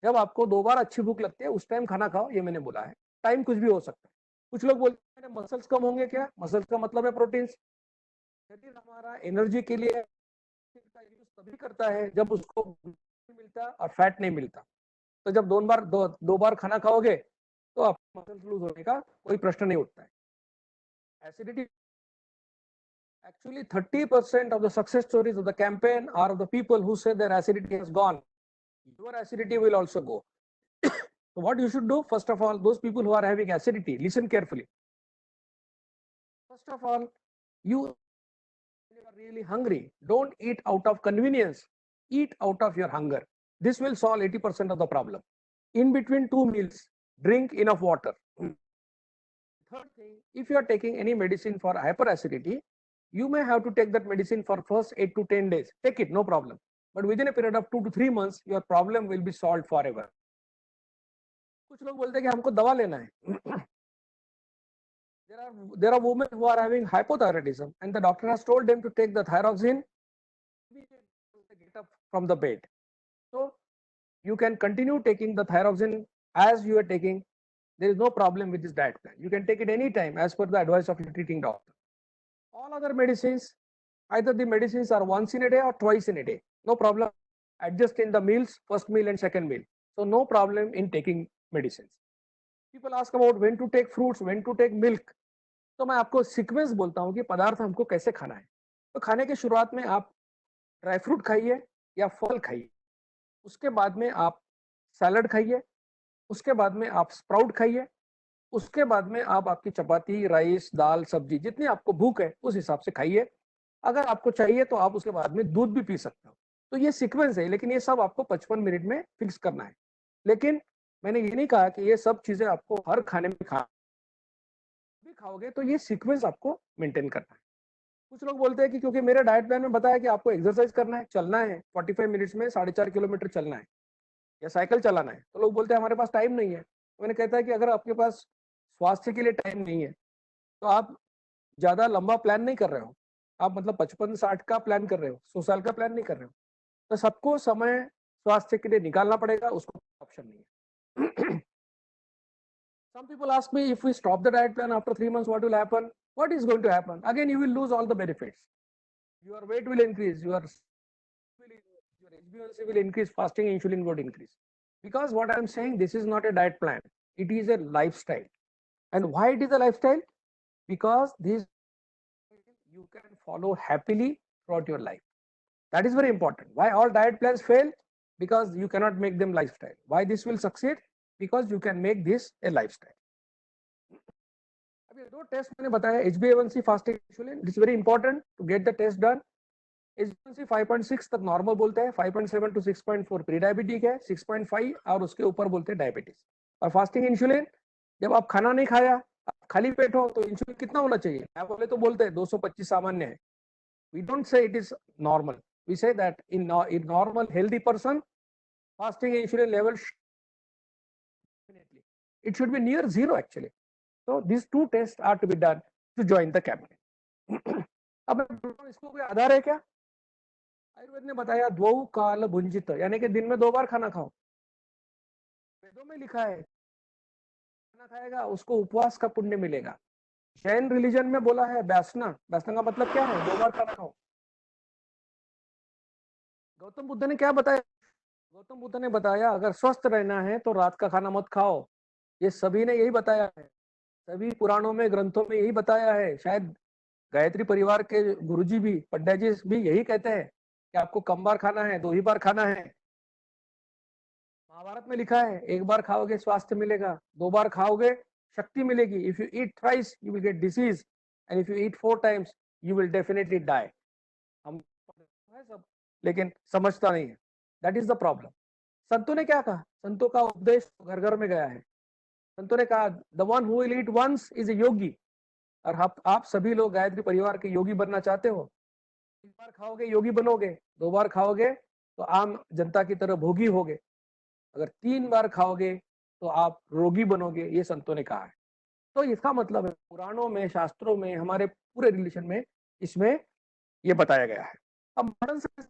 जब आपको 2 बार अच्छी भूख लगती है उस टाइम खाना खाओ, ये मैंने बोला है। टाइम कुछ भी हो सकता है। कुछ लोग बोलते हैं मेरे मसल्स कम होंगे क्या? मसल्स का मतलब है प्रोटीन। शरीर हमारा एनर्जी के लिए का यूज तभी करता है जब उसको मिलता और फैट नहीं मिलता। तो जब दो बार खाना खाओगे तो आपको मसल्स लूज होने का कोई प्रश्न नहीं उठता है। Acidity, actually 30% of the success stories of the campaign are of the people who say their acidity has gone. Your acidity will also go. So what you should do, first of all, those people who are having acidity, listen carefully. First of all, you are really hungry, don't eat out of convenience, eat out of your hunger. This will solve 80% of the problem. In between 2 meals, drink enough water. Third thing, if you are taking any medicine for hyperacidity, you may have to take that medicine for first 8 to 10 days. Take it, no problem. But within a period of 2 to 3 months, your problem will be solved forever. कुछ लोग बोलते हैं कि हमको दवा लेना है। There are women who are having hypothyroidism and the doctor has told them to take the thyroxine get up from the bed. So you can continue taking the thyroxine as you are taking. There is no problem with this diet plan. You can take it anytime as per the advice of your treating doctor. All other medicines, either the medicines are once in a day or twice in a day. No problem. Adjust in the meals, first meal and second meal. So no problem in taking medicines. People ask about when to take fruits, when to take milk. तो मैं आपको सीक्वेंस बोलता हूँ कि पदार्थ हमको कैसे खाना है। तो खाने की शुरुआत में आप ड्राई फ्रूट खाइए या फल खाइए, उसके बाद में आप सैलड खाइए, उसके बाद में आप स्प्राउट खाइए, उसके बाद में आप आपकी चपाती, राइस, दाल, सब्जी जितनी आपको भूख है उस हिसाब से खाइए। अगर आपको चाहिए तो आप उसके बाद में दूध भी पी सकते हो। तो ये सीक्वेंस है, लेकिन ये सब आपको 55 मिनट में फिक्स करना है। लेकिन मैंने ये नहीं कहा कि ये सब चीजें आपको हर खाने में भी खाओगे, तो ये सीक्वेंस आपको मेंटेन करना है। कुछ लोग बोलते हैं कि क्योंकि मेरे डाइट प्लान में बताया कि आपको एक्सरसाइज करना है, चलना है, 45 मिनट्स में 4.5 किलोमीटर चलना है या साइकिल चलाना है, तो लोग बोलते हैं हमारे पास टाइम नहीं है। तो मैंने कहता है कि अगर आपके पास स्वास्थ्य के लिए टाइम नहीं है तो आप ज्यादा लंबा प्लान नहीं कर रहे हो। आप मतलब 55-60 का प्लान कर रहे हो, 100 साल का प्लान नहीं कर रहे हो। तो सबको समय स्वास्थ्य के लिए निकालना पड़ेगा, उसको ऑप्शन नहीं है। Some people ask me, if we stop the diet plan after 3 months, what will happen? What is going to happen? Again, you will lose all the benefits. Your weight will increase, your HbA1c will increase, fasting insulin would increase. Because what I am saying, this is not a diet plan. It is a lifestyle. And why it is a lifestyle? Because this you can follow happily throughout your life. That is very important. Why all diet plans fail? Because you cannot make them lifestyle. Why this will succeed? Because you can make this a lifestyle. अभी 2 टेस्ट मैंने बताया, HbA1c, fasting insulin, it's very important to get the test done. HbA1c 5.6 तक नॉर्मल बोलते हैं, 5.7 to 6.4 प्री डायबिटिक है, 6.5 और उसके ऊपर बोलते हैं डायबिटीज। और फास्टिंग इंसुलिन, जब आप खाना नहीं खाया, आप खाली पेट हो, तो इंसुलिन कितना होना चाहिए? आप बोले तो बोलते हैं 225 सामान्य है। We don't say it is normal. We say that in normal healthy person, fasting insulin level it should be near zero actually. So these 2 tests are to be done to join the campaign. अब मैं बोल रहा हूं, इसको कोई आधार है क्या? आयुर्वेद ने बताया द्वौ काल भुंजित, यानी कि दिन में 2 बार खाना खाओ। वेदों में लिखा है खाना खाएगा उसको उपवास का पुण्य मिलेगा। जैन रिलीजन में बोला है व्यासना, व्यासना का मतलब क्या है? 2 बार खाना खाओ। गौतम बुद्ध ने क्या बताया? गौतम बुद्ध ने बताया अगर स्वस्थ रहना है तो रात का खाना मत खाओ। ये सभी ने यही बताया है, सभी पुराणों में ग्रंथों में यही बताया है। शायद गायत्री परिवार के गुरुजी भी, पंडित जी भी यही कहते हैं कि आपको कम बार खाना है, 2 ही बार खाना है। महाभारत में लिखा है 1 बार खाओगे स्वास्थ्य मिलेगा, 2 बार खाओगे शक्ति मिलेगी। If you eat thrice you will get disease and if you eat 4 times you will definitely die. हम है सब, लेकिन समझता नहीं है। That is the problem. संतों ने क्या कहा? संतों का उपदेश घर घर में गया है। संतों ने कहा the one who will eat once is a yogi. और आप सभी लोग गायत्री परिवार के योगी बनना चाहते हो। 1 बार खाओगे योगी बनोगे, 2 बार खाओगे तो आम जनता की तरह भोगी होगे, अगर 3 बार खाओगे तो आप रोगी बनोगे, ये संतों ने कहा है। तो इसका मतलब है पुराणों में, शास्त्रों में, हमारे पूरे रिलेशन में इसमें ये बताया गया है। अब मॉडर्न साइंस,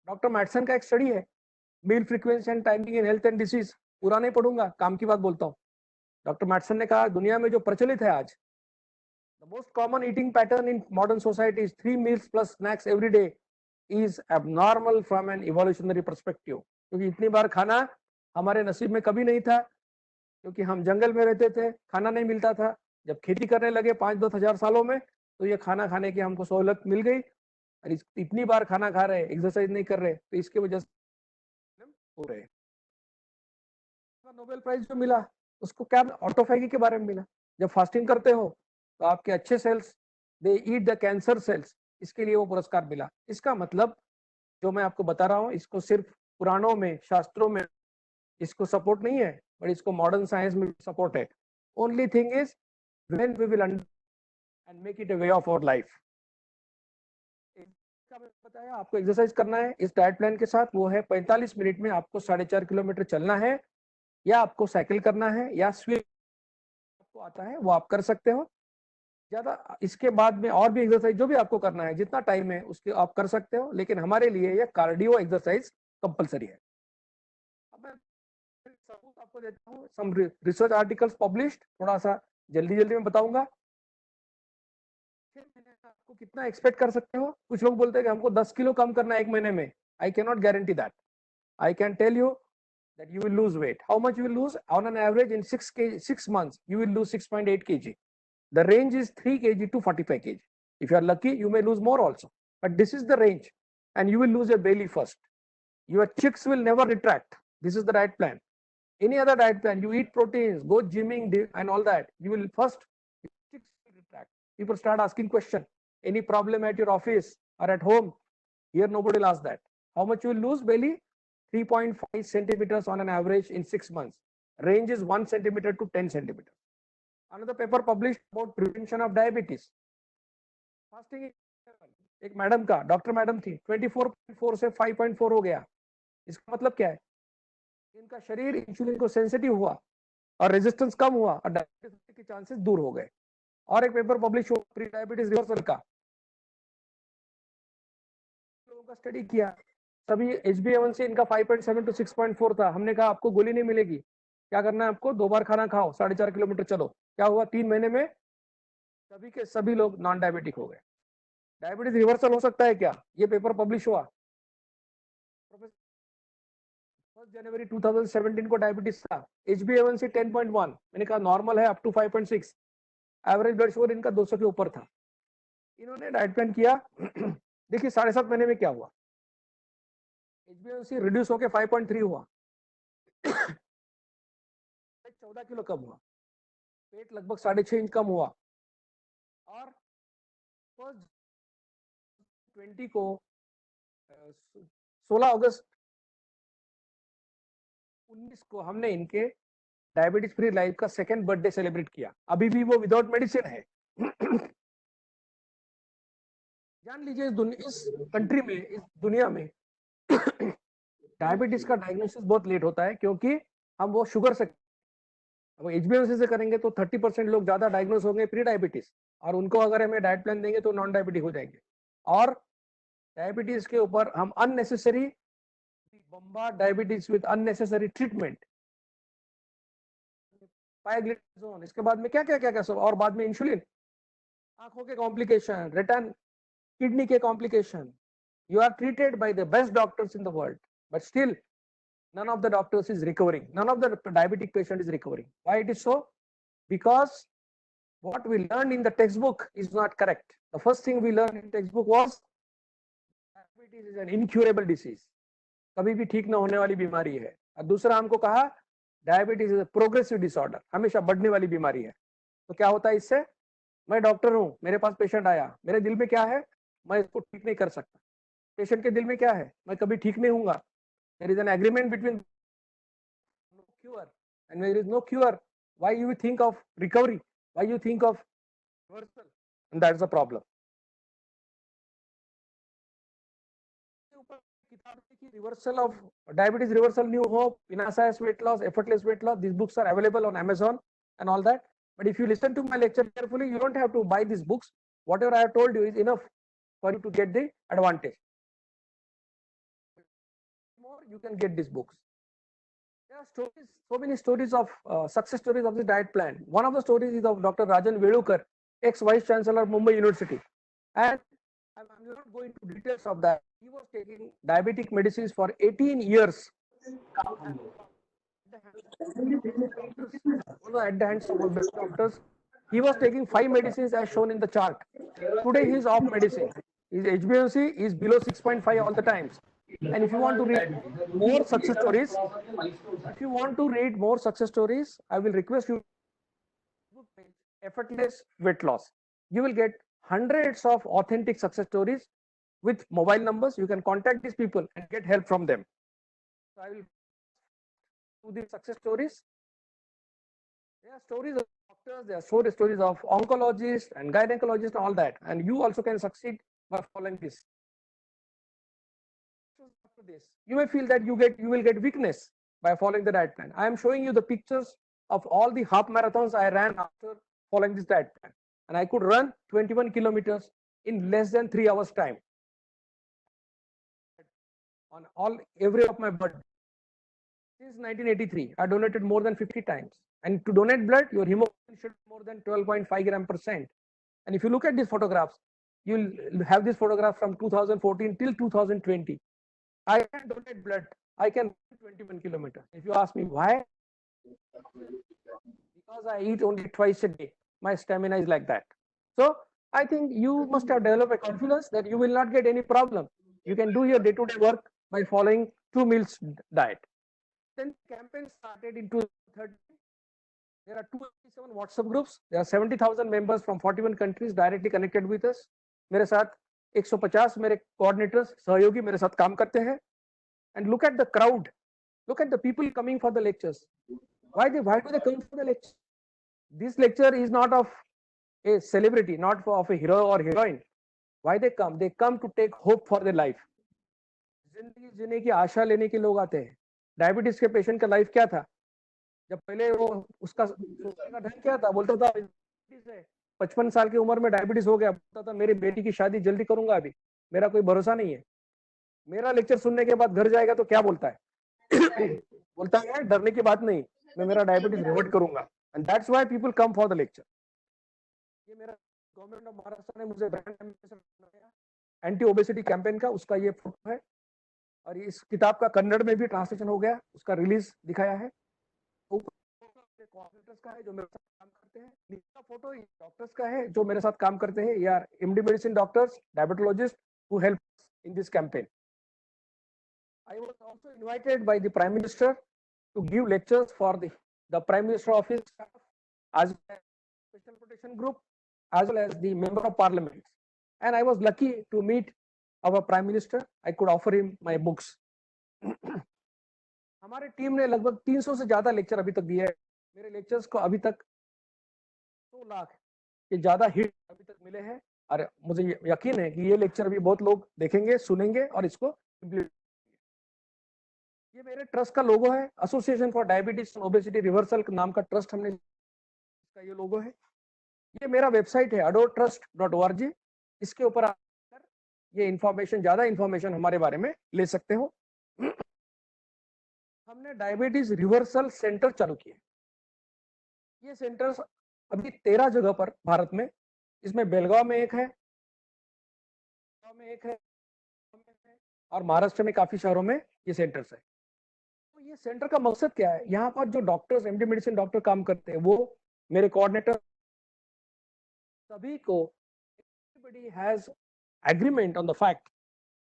डॉक्टर मैटसन का एक स्टडी है meal frequency and timing in health and disease. पूरा नहीं पढ़ूंगा, काम की बात बोलता हूँ। डॉक्टर मैटसन ने कहा दुनिया में जो प्रचलित है आज, the most common eating pattern in modern society is 3 meals plus snacks every day is abnormal from an evolutionary perspective। क्योंकि इतनी बार खाना हमारे नसीब में कभी नहीं था, क्योंकि हम जंगल में रहते थे, खाना नहीं मिलता था। जब खेती करने लगे 5-10 हजार सालों में, तो ये खाना खाने की हमको सहूलत मिल गई। और इतनी बार खाना खा रहे, एक्सरसाइज नहीं कर रहे, तो इसकी वजह से हो रहे। नोबेल प्राइज जो मिला उसको क्या? ऑटोफैगी के बारे में मिला। जब फास्टिंग करते हो तो आपके अच्छे cells they eat the cancer cells, इसके लिए वो पुरस्कार मिला। इसका मतलब जो मैं आपको बता रहा हूँ इसको सिर्फ पुराणों में, शास्त्रों में इसको सपोर्ट नहीं है, बट इसको मॉडर्न साइंस में सपोर्ट है। Only thing is when we will understand and make it a way of our life. बताया आपको एक्सरसाइज करना है इस डाइट प्लान के साथ, वो है 45 मिनट में आपको 4.5 किलोमीटर चलना है, या आपको साइकिल करना है, या स्विम आपको आता है वो आप कर सकते हो। ज्यादा इसके बाद में और भी एक्सरसाइज जो भी आपको करना है, जितना टाइम है उसके आप कर सकते हो, लेकिन हमारे लिए ये कार्डियो एक्सरसाइज कंपलसरी है। अब मैं सबूत आपको देता हूँ, सम रिसर्च आर्टिकल्स पब्लिश्ड, थोड़ा सा जल्दी जल्दी में बताऊंगा। आपको कितना एक्सपेक्ट कर सकते हो? कुछ लोग बोलते हैं कि हमको 10 किलो कम करना है 1 महीने में। I can not guarantee that. I can tell you that you will lose weight. How much you will lose? On an average in 6 months, you will lose 6.8 kg. The range is 3 kg to 45 kg. If you are lucky, you may lose more also. But this is the range, and you will lose your belly first. Your chicks will never retract. This is the diet plan. Any other diet plan, you eat proteins, go gymming and all that, you will first, chicks will retract. People start asking question. Any problem at your office or at home? Here nobody will ask that. How much you will lose belly? 3.5 centimeters on an average in 6 months. Range is 1 centimeter to 10 centimeters. Another paper published about prevention of diabetes. Fasting एक मैडम का, डॉक्टर मैडम थी, 24.4 से 5.4 हो गया। इसका मतलब क्या है? इनका शरीर इंसुलिन को सेंसिटिव हुआ और रेजिस्टेंस कम हुआ और डायबिटीज के चांसेस दूर हो गए। और एक पेपर पब्लिश हुआ प्री डायबिटीज रिवर्सल का, लोगों का स्टडी किया, तभी HbA1c इनका 5.7 to 6.4 था। हमने कहा आपको गोली नहीं मिलेगी, क्या करना है आपको? 2 बार खाना खाओ, 4.5 किलोमीटर चलो। क्या हुआ? 3 महीने में सभी के सभी लोग नॉन डायबिटिक हो गए। डायबिटीज रिवर्सल हो सकता है क्या? ये पेपर पब्लिश हुआ। 1 जनवरी 2017 को डायबिटीज था, HbA1c 10.1, मैंने कहा नॉर्मल है up to 5.6, average blood sugar इनका 200 के ऊपर था। इन्होंने डाइट प्लान किया देखिए 7.5 महीने में क्या हुआ, HbA1c रिड्यूस होकर 5.3 हुआ, 14 किलो कम हुआ, पेट लगभग 6.5 इंच कम हुआ। और 20 को 16 अगस्त 19 को हमने इनके डायबिटीज फ्री लाइफ का 2nd बर्थडे सेलिब्रेट किया। अभी भी वो विदाउट मेडिसिन है। जान लीजिए इस कंट्री में, इस दुनिया में डायबिटीज का डायग्नोसिस बहुत लेट होता है, क्योंकि हम वो शुगर से, अब HbA1c से करेंगे तो 30% लोग ज्यादा डायग्नोस होंगे प्री डायबिटीज, और उनको अगर हमें डाइट प्लान देंगे तो नॉन डायबिटिक हो जाएंगे। और डायबिटीज के ऊपर हम unnecessary bombard diabetes with unnecessary treatment, पायग्लिटाजोन, इसके बाद में क्या क्या क्या क्या सब, और बाद में इंसुलिन, आंखों के कॉम्प्लिकेशन, रिटर्न किडनी के complication. You are treated by the best doctors in the world, but still none of the doctors is recovering. None of the diabetic patient is recovering. Why it is so? Because what we learned in the textbook is not correct. The first thing we learned in textbook was diabetes is an incurable disease. कभी भी ठीक ना होने वाली बीमारी है। और दूसरा हमको कहा डायबिटीज इज प्रोग्रेसिव डिसऑर्डर, हमेशा बढ़ने वाली बीमारी है। तो क्या होता है इससे? मैं डॉक्टर हूं, मेरे पास पेशेंट आया, मेरे दिल में क्या है, मैं इसको ठीक नहीं कर सकता। पेशेंट के दिल में क्या है, मैं कभी ठीक नहीं होऊंगा। There is an agreement between no cure and there is no cure, why you think of recovery, why you think of reversal, and that's the problem. Reversal of diabetes, reversal, new hope, Vinasayas weight loss, effortless weight loss. These books are available on Amazon and all that. But if you listen to my lecture carefully, you don't have to buy these books. Whatever I have told you is enough for you to get the advantage. More, you can get these books. There are stories, so many stories of success stories of the diet plan. One of the stories is of Dr. Rajan Velukar, ex-vice chancellor of Mumbai University, and I'm not going to details of that. He was taking diabetic medicines for 18 years. At the hands of doctors, he was taking 5 medicines as shown in the chart. Today he is off medicine. His HbA1c is below 6.5 all the times. And if you want to read more success stories, I will request you to effortless weight loss. You will get hundreds of authentic success stories with mobile numbers. You can contact these people and get help from them. So I will do these success stories. There are stories of doctors, there are stories of oncologists and gynecologists and all that, and you also can succeed by following this. After this, you may feel that you will get weakness by following the diet plan. I am showing you the pictures of all the half marathons I ran after following this diet plan, and I could run 21 kilometers in less than 3 hours time on every of my blood. Since 1983, I donated more than 50 times. And to donate blood, your hemoglobin should be more than 12.5 gram%. And if you look at these photographs, you'll have this photograph from 2014 till 2020. I can donate blood. I can run 21 kilometers. If you ask me why, because I eat only twice a day. My stamina is like that. So I think you must have developed a confidence that you will not get any problem. You can do your day-to-day work by following 2 meals diet. Then campaign started in 2013. There are 287 WhatsApp groups. There are 70,000 members from 41 countries directly connected with us. मेरे साथ 150 मेरे coordinators, सहयोगी मेरे साथ काम करते हैं. And look at the crowd. Look at the people coming for the lectures. Why do they come for the lecture? This lecture is not of a celebrity, not of a hero or heroine. Why they come? They come to take hope for their life. जिंदगी जीने की आशा लेने के लोग आते हैं. डायबिटीज के पेशेंट का लाइफ क्या था? जब पहले वो उसका सोचने का ढंग क्या था? बोलता था 55 साल की उम्र में डायबिटीज हो गया, बोलता था मेरी बेटी की शादी जल्दी करूंगा, अभी मेरा कोई भरोसा नहीं है. मेरा लेक्चर सुनने के बाद घर जाएगा तो क्या बोलता है? बोलता है डरने की बात नहीं, मैं मेरा डायबिटीज रिवर्ट करूंगा. And that's why people come for the lecture. ये मेरा गवर्नमेंट ऑफ महाराष्ट्र ने मुझे ब्रांड एम्बेसडर बनाया एंटी ओबेसिटी कैंपेन का, उसका ये फोटो है. और इस किताब का कन्नड़ में भी ट्रांसलेशन हो गया, उसका रिलीज दिखाया है. कोऑर्डिनेटर्स का है जो मेरे साथ काम करते हैं. नीचे फोटो डॉक्टर्स का है जो मेरे साथ काम करते हैं. ये are MD medicine doctors, diabetologist who help in this campaign. I was also invited by the Prime Minister to give lectures for the Prime Minister office staff, as well as Special Protection Group, as well as the Member of Parliament. And I was lucky to meet our Prime Minister. I could offer him my books. हमारे टीम ने लगभग 300 से ज्यादा लेक्चर अभी तक दिए हैं. मेरे लेक्चर्स को अभी तक 2 लाख के ज्यादा हिट अभी तक मिले हैं. और मुझे यकीन है कि ये लेक्चर अभी बहुत लोग देखेंगे, सुनेंगे और इसको इम्प्लीमेंट. ये मेरे ट्रस्ट का लोगो है, association for diabetes and obesity reversal नाम का ट्रस्ट हमने, इसका ये लोगो है. ये मेरा वेबसाइट है adotrust.org, इसके ऊपर आकर ये इंफॉर्मेशन, ज्यादा इंफॉर्मेशन हमारे बारे में ले सकते हो। हमने डायबिटीज रिवर्सल सेंटर चालू किए। ये सेंटर्स अभी 13 जगह पर भारत में, इसमें बेलगांव में एक है, और महाराष्ट्र में काफी शहरों में ये सेंटर्स है। तो ये सेंटर का मकसद क्या है? यहाँ पर जो डॉक्टर्स, एमडी मेडिसिन डॉक्टर काम करते हैं, वो मेरे कोऑर्डिनेटर, सभी को, everybody has agreement on the fact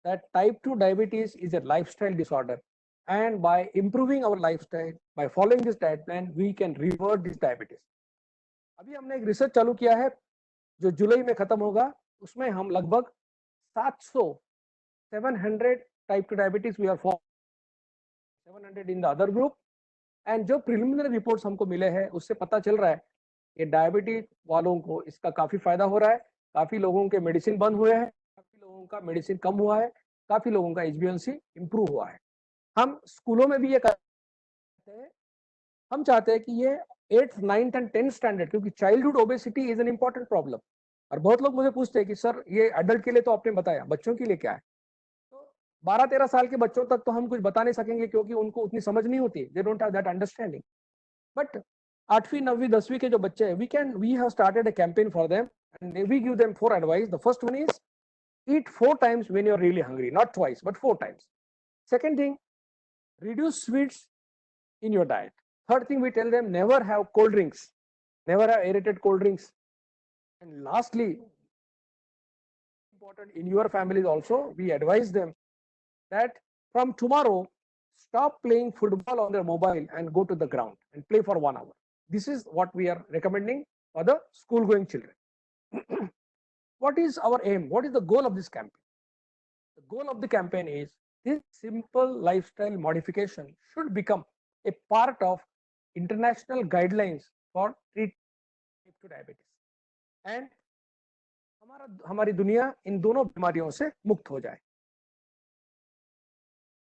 that type 2 diabetes is a lifestyle disorder, and by improving our lifestyle, by following this diet plan, we can revert this diabetes. अभी हमने एक रिसर्च चालू किया है जो जुलाई में खत्म होगा, उसमें हम लगभग 700 type 2 diabetes we are for 700 in the other group, and जो प्रिलिमिनरी रिपोर्ट्स हमको मिले हैं उससे पता चल रहा है कि डायबिटीज वालों को इसका काफी फायदा हो रहा है। काफी लोगों के मेडिसिन बंद हुए हैं, काफी लोगों का मेडिसिन कम हुआ है, काफी लोगों का HbA1c इंप्रूव हुआ है। हम स्कूलों में भी ये करते हैं। हम चाहते हैं कि ये 8th, 9th and 10th standard, क्योंकि childhood obesity is an important problem. और बहुत लोग मुझे पूछते हैं कि सर ये अडल्ट के लिए तो आपने बताया, बच्चों के लिए क्या है? तो 12-13 साल के बच्चों तक तो हम कुछ बता नहीं सकेंगे, क्योंकि उनको उतनी समझ नहीं होती, they don't have that understanding. But 8वीं 9वीं 10वीं के जो बच्चे हैं, we have started a campaign for them, and we give them 4 advice. The first one is eat 4 times when you're really hungry, not twice but 4 times. Second thing, reduce sweets in your diet. Third thing, we tell them never have cold drinks, never have aerated cold drinks. And lastly, important in your families also, we advise them that from tomorrow stop playing football on their mobile and go to the ground and play for 1 hour. This is what we are recommending for the school going children. What is our aim? What is the goal of this campaign? The goal of the campaign is this simple lifestyle modification should become a part of international guidelines for treating type 2 diabetes, and हमारी दुनिया इन दोनों बीमारियों से मुक्त हो जाए।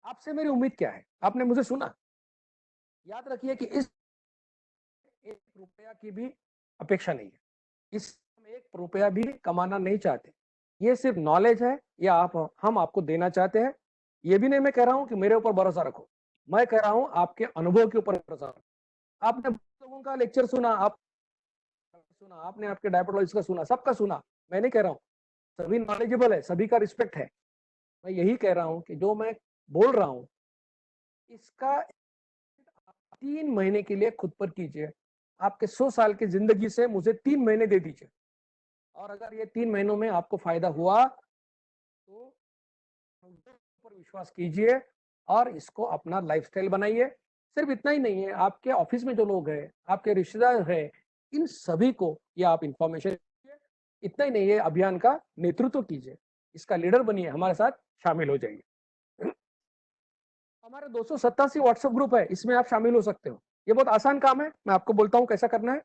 आपसे मेरी उम्मीद क्या है? आपने मुझे सुना, याद रखिए कि इस 1 रुपया की भी अपेक्षा नहीं है, इस 1 रुपया भी कमाना नहीं चाहते। ये सिर्फ नॉलेज है, ये हम आपको देना चाहते हैं। ये भी नहीं मैं कह रहा हूं कि मेरे ऊपर भरोसा रखो, मैं कह रहा हूं आपके अनुभव के ऊपर भरोसा रखो। आपने लोगों का लेक्चर सुना, आपने आपके डायबिटोलॉजिस्ट का सुना, सबका सुना। मैं नहीं कह रहा हूं, सभी नॉलेजेबल है, सभी का रिस्पेक्ट है। मैं यही कह रहा हूं कि जो मैं बोल रहा हूं इसका 3 महीने के लिए खुद पर कीजिए। आपके 100 साल की जिंदगी से मुझे 3 महीने दे दीजिए, और अगर ये 3 महीनों में आपको फायदा हुआ तो पर विश्वास कीजिए और इसको अपना लाइफस्टाइल बनाइए। सिर्फ इतना ही नहीं है, आपके ऑफिस में जो लोग हैं, आपके रिश्तेदार हैं, इन सभी को ये आप इंफॉर्मेशन दीजिए। इतना ही नहीं है, अभियान का नेतृत्व कीजिए, इसका लीडर बनिए, हमारे साथ शामिल हो जाइए। हमारे 287 व्हाट्सएप ग्रुप है, इसमें आप शामिल हो सकते हो। ये बहुत आसान काम है, मैं आपको बोलता हूँ कैसा करना है।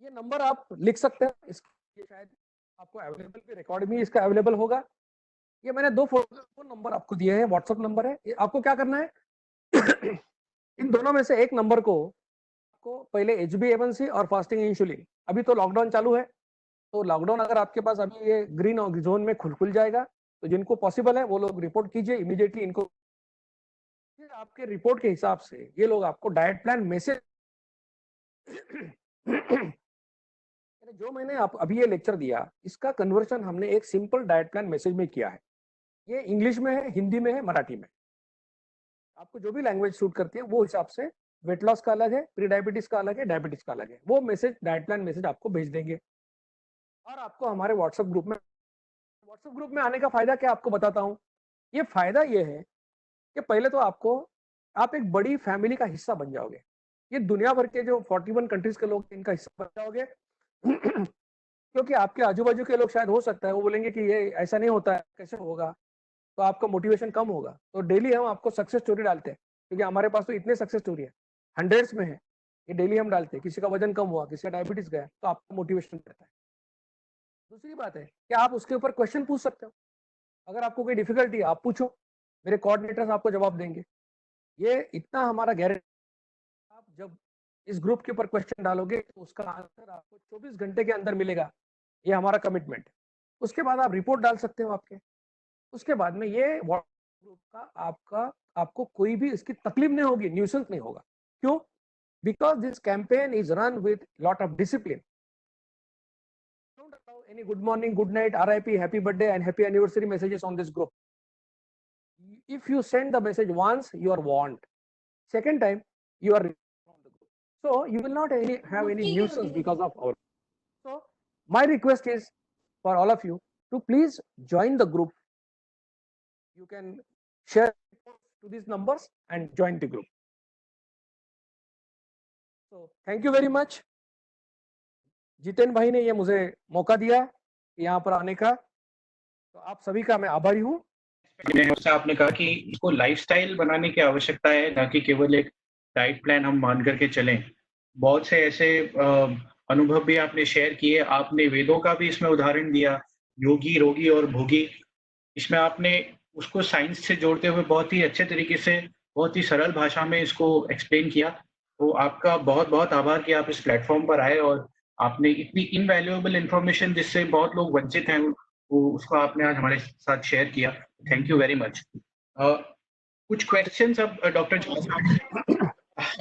ये नंबर आप लिख सकते हैं, ये शायद आपको अवेलेबल भी, रिकॉर्ड भी इसका अवेलेबल होगा। ये मैंने 2 फोन नंबर आपको दिए हैं, व्हाट्सएप नंबर है। ये आपको क्या करना है इन दोनों में से एक नंबर को आपको पहले HbA1c और फास्टिंग इंसुलिन, अभी तो लॉकडाउन चालू है, तो लॉकडाउन अगर आपके पास अभी ये ग्रीन जोन में खुल जाएगा, तो जिनको पॉसिबल है वो लोग रिपोर्ट कीजिए इमीडिएटली इनको। फिर आपके रिपोर्ट के हिसाब से ये लोग आपको डाइट प्लान मैसेज जो मैंने आप अभी ये लेक्चर दिया, इसका कन्वर्शन हमने एक सिंपल डाइट प्लान मैसेज में किया है। ये इंग्लिश में है, हिंदी में है, मराठी में। आपको जो भी लैंग्वेज सूट करती है वो हिसाब से, वेट लॉस का अलग है, प्री डायबिटीज का अलग है, डायबिटीज का अलग है, वो मैसेज, डाइट प्लान मैसेज आपको भेज देंगे। और आपको हमारे व्हाट्सएप ग्रुप में आने का फायदा क्या आपको बताता हूँ। ये फायदा ये है कि पहले तो आप एक बड़ी फैमिली का हिस्सा बन जाओगे। ये दुनिया भर के जो 41 कंट्रीज के लोग, इनका हिस्सा बन जाओगे। क्योंकि आपके आजू बाजू के लोग शायद हो सकता है वो बोलेंगे कि ये ऐसा नहीं होता है, कैसे होगा, तो आपका मोटिवेशन कम होगा। तो डेली हम आपको सक्सेस स्टोरी डालते हैं, क्योंकि हमारे पास तो इतने सक्सेस स्टोरी है, हंड्रेड्स में है, ये डेली हम डालते हैं। किसी का वजन कम हुआ, किसी का डायबिटीज गया, तो आपको मोटिवेशन मिलता है। दूसरी बात है कि आप उसके ऊपर क्वेश्चन पूछ सकते हो। अगर आपको कोई डिफिकल्टी है, आप पूछो, मेरे कोऑर्डिनेटर्स आपको जवाब देंगे। ये इतना हमारा गारंटी। आप जब इस ग्रुप के ऊपर क्वेश्चन डालोगे तो उसका आंसर आपको 24 घंटे के अंदर मिलेगा। ये हमारा कमिटमेंट। उसके बाद आप रिपोर्ट डाल सकते हो आपके। उसके बाद में ये व्हाट्सएप ग्रुप का आपको कोई भी इसकी तकलीफ नहीं होगी, न्यूसेंस नहीं होगा। क्यों? Because this campaign is run with lot of discipline. Don't allow any good morning, good night, RIP, happy birthday and happy anniversary messages on this group. If you send the message once, you are warned. Second time, you are removed from the group. So you will not have any nuisance because of our. So my request is for all of you to please join the group. You can share to these numbers and join the group. So thank you very much. Jiten भाई ने ये मुझे मौका दिया यहाँ पर आने का, तो आप सभी का मैं आभारी हूँ। आपने कहा कि इसको लाइफस्टाइल बनाने की आवश्यकता है, ना कि केवल एक डाइट प्लान हम मान करके चलें। बहुत से ऐसे अनुभव भी आपने शेयर किए। आपने वेदों का भी इसमें उदाहरण दिया, योगी, रोगी और भोगी। इसमें आपने उसको साइंस से जोड़ते हुए बहुत ही अच्छे तरीके से, बहुत ही सरल भाषा में इसको एक्सप्लेन किया। तो आपका बहुत बहुत आभार कि आप इस प्लेटफॉर्म पर आए और आपने इतनी इनवैल्यूएबल इंफॉर्मेशन जिससे बहुत लोग वंचित हैं, वो उसको आपने आज हमारे साथ शेयर किया। Thank you very much. कुछ क्वेश्चंस अब डॉक्टर झा साहब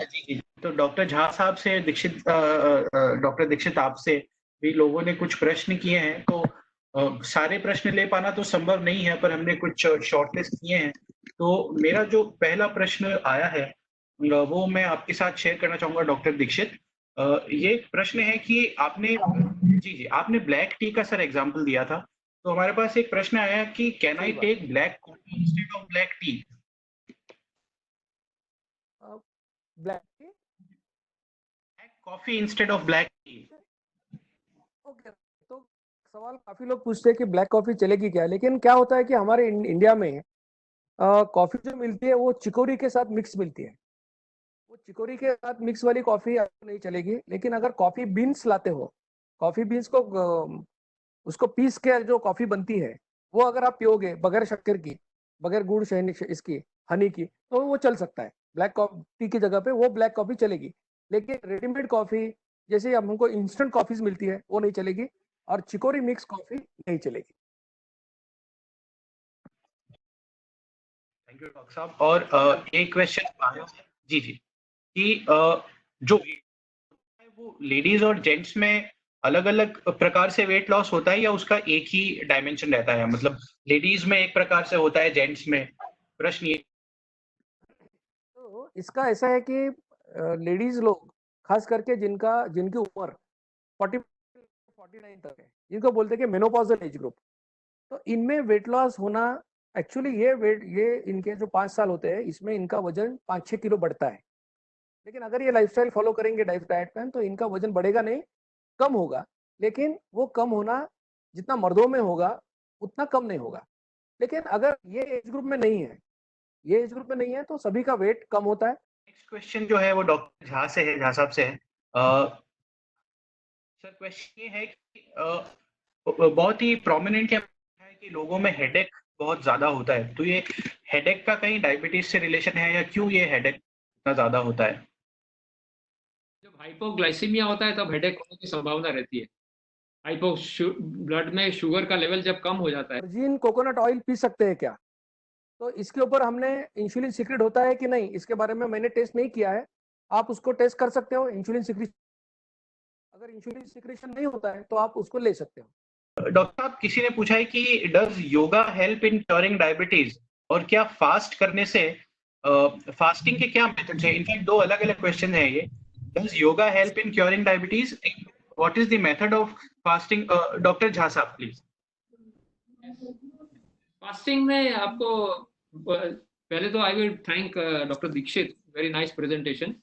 जी, तो डॉक्टर झा साहब से डॉक्टर दीक्षित आपसे भी लोगों ने कुछ प्रश्न किए हैं। तो सारे प्रश्न ले पाना तो संभव नहीं है, पर हमने कुछ शॉर्टलिस्ट किए हैं। तो मेरा जो पहला प्रश्न आया है वो मैं आपके साथ शेयर करना चाहूंगा डॉक्टर दीक्षित। ये प्रश्न है कि आपने ब्लैक टी का सर एग्जांपल दिया था। तो हमारे पास एक प्रश्न आया कि can I take black coffee instead of black tea? Black tea, black coffee instead of black tea. Okay, तो सवाल काफी लोग पूछते हैं कि ब्लैक कॉफी चलेगी क्या, लेकिन क्या होता है कि हमारे इंडिया में कॉफी जो मिलती है वो चिकोरी के साथ मिक्स मिलती है। वो चिकोरी के साथ मिक्स वाली कॉफी आपको नहीं चलेगी। लेकिन अगर कॉफी बीन्स लाते हो, कॉफी बीन्स को उसको पीस के जो कॉफी बनती है वो अगर आप पियोगे बगैर शक्कर की, बगैर गुड़ शहनी इसकी हनी की, तो वो चल सकता है। ब्लैक कॉफी की जगह पे वो ब्लैक कॉफी चलेगी। लेकिन रेडीमेड कॉफी जैसे अब हमको इंस्टेंट कॉफीज मिलती है वो नहीं चलेगी, और चिकोरी मिक्स कॉफी नहीं चलेगी। थैंक यू डॉक्टर साहब। और एक क्वेश्चन आया जी कि जो वो लेडीज और जेंट्स में अलग अलग प्रकार से वेट लॉस होता है या उसका एक ही डायमेंशन रहता है? मतलब लेडीज में एक प्रकार से होता है, जेंट्स में? प्रश्न ये। तो इसका ऐसा है कि लेडीज लोग खास करके जिनकी उम्र 49 तक है, जिनको बोलते हैं कि मेनोपॉजल एज ग्रुप, तो इनमें वेट लॉस होना एक्चुअली ये इनके जो 5 साल होते हैं इसमें इनका वजन 5-6 किलो बढ़ता है। लेकिन अगर ये लाइफस्टाइल फॉलो करेंगे, डाइट प्लान, तो इनका वजन बढ़ेगा नहीं, कम होगा। लेकिन वो कम होना जितना मर्दों में होगा उतना कम नहीं होगा। लेकिन अगर ये एज ग्रुप में नहीं है, तो सभी का वेट कम होता है। नेक्स्ट क्वेश्चन जो है वो डॉक्टर झा से है, झा साहब से है। सर क्वेश्चन ये है कि बहुत ही प्रोमिनेंट है कि लोगों में हेडेक बहुत ज्यादा होता है। तो ये हेडेक का कहीं डायबिटीज से रिलेशन है, या क्यों ये हेडेक इतना ज्यादा होता है? जब हाइपोग्लाइसीमिया होता है तब हेडेक होने की संभावना रहती है। ब्लड में शुगर का लेवल जब कम हो जाता है। वर्जिन कोकोनट ऑयल पी सकते हैं क्या? तो इसके ऊपर हमने इंसुलिन सीक्रेट होता है कि नहीं, इसके बारे में मैंने टेस्ट नहीं किया है। आप उसको टेस्ट कर सकते हो, इंसुलिन सीक्रेशन। अगर इंसुलिन सीक्रेशन नहीं होता है तो आप उसको ले सकते हो। डॉक्टर साहब, किसी ने पूछा है कि does yoga help in curing diabetes, और क्या फास्ट करने से फास्टिंग के क्या मेथड्स हैं? इनफैक्ट दो अलग अलग क्वेश्चन है ये। Does yoga help in curing diabetes? What is the method of fasting? Doctor Jha साहब प्लीज। फास्टिंग में आपको पहले तो I will thank doctor Dikshit, very nice presentation.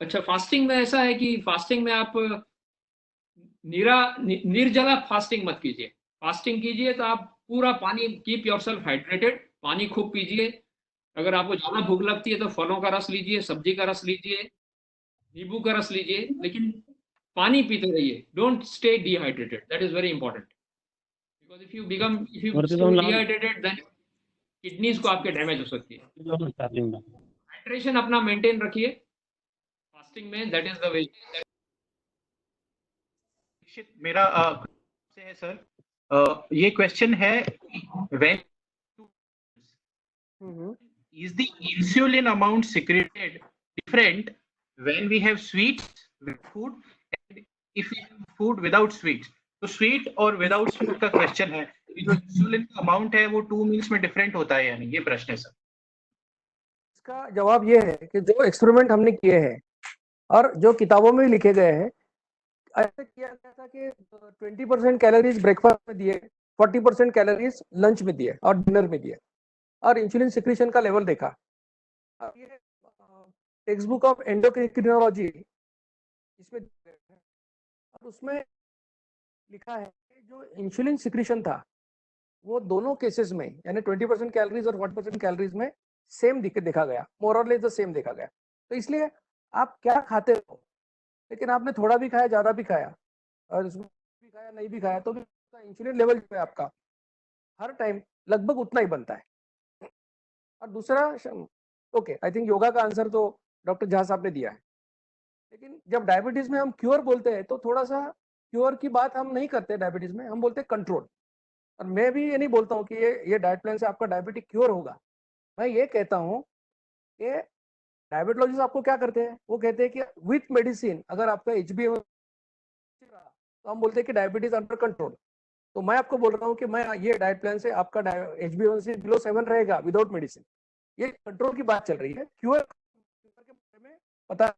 अच्छा, फास्टिंग में ऐसा है कि फास्टिंग में आप निर्जला फास्टिंग मत कीजिए। फास्टिंग कीजिए तो आप पूरा पानी, कीप योरसेल्फ हाइड्रेटेड, पानी खूब पीजिए। अगर आपको ज्यादा भूख लगती है तो फलों का रस लीजिए, सब्जी का रस लीजिए, नींबू का रस लीजिए, लेकिन पानी पीते रहिए। Don't stay dehydrated, that is very important. Because if you stay dehydrated then kidneys को आपके डैमेज हो सकती है। हाइड्रेशन अपना मेंटेन रखिए फास्टिंग में दैट इज द वे. मेरा से है सर, ये क्वेश्चन है, when is the insulin amount secreted different when we have sweets with food and if we have food without sweets? तो स्वीट और विदाउट स्वीट का क्वेश्चन है, जो इंसुलिन का अमाउंट है वो 2 मील्स में डिफरेंट होता है यानी, ये प्रश्न है सर. इसका जवाब ये है कि जो एक्सपेरिमेंट हमने किए हैं और जो किताबों में लिखे गए हैं, ऐसा किया गया था कि 20% कैलोरीज ब्रेकफास्ट में दिए, 40% कैलोरीज लंच में दिए और डिनर में दिए, और इंसुलिन सिक्रीशन का लेवल देखा. अब ये टेक्स्ट बुक ऑफ एंडोक्रिनोलॉजी इसमें और उसमें लिखा है कि जो इंसुलिन सिक्रीशन था वो दोनों केसेस में यानी 20% कैलोरीज और 40% कैलोरीज में सेम देखा गया, मोर और लेस द सेम देखा गया. तो इसलिए आप क्या खाते हो, लेकिन आपने थोड़ा भी खाया, ज्यादा भी खाया और उसमें भी खाया, नहीं भी खाया, तो भी इंसुलिन लेवल जो है आपका हर टाइम लगभग उतना ही बनता है. और दूसरा, ओके, आई थिंक योगा का आंसर तो डॉक्टर झा साहब ने दिया है. लेकिन जब डायबिटीज में हम क्योर बोलते हैं तो थोड़ा सा क्योर की बात हम नहीं करते डायबिटीज में, हम बोलते हैं कंट्रोल. और मैं भी ये नहीं बोलता हूँ कि ये डाइट प्लान से आपका डायबिटिक क्योर होगा. मैं ये कहता हूँ कि डायबिटोलॉजिस्ट आपको क्या करते हैं, वो कहते हैं कि विथ मेडिसिन अगर आपका HbA1 तो हम बोलते हैं कि डायबिटीज अंडर कंट्रोल. तो मैं आपको बोल रहा हूँ कि मैं ये डाइट प्लान से आपका HbA1c बिलो 7 रहेगा विदाउट मेडिसिन. ये कंट्रोल की बात चल रही है. क्योर के बारे में पता,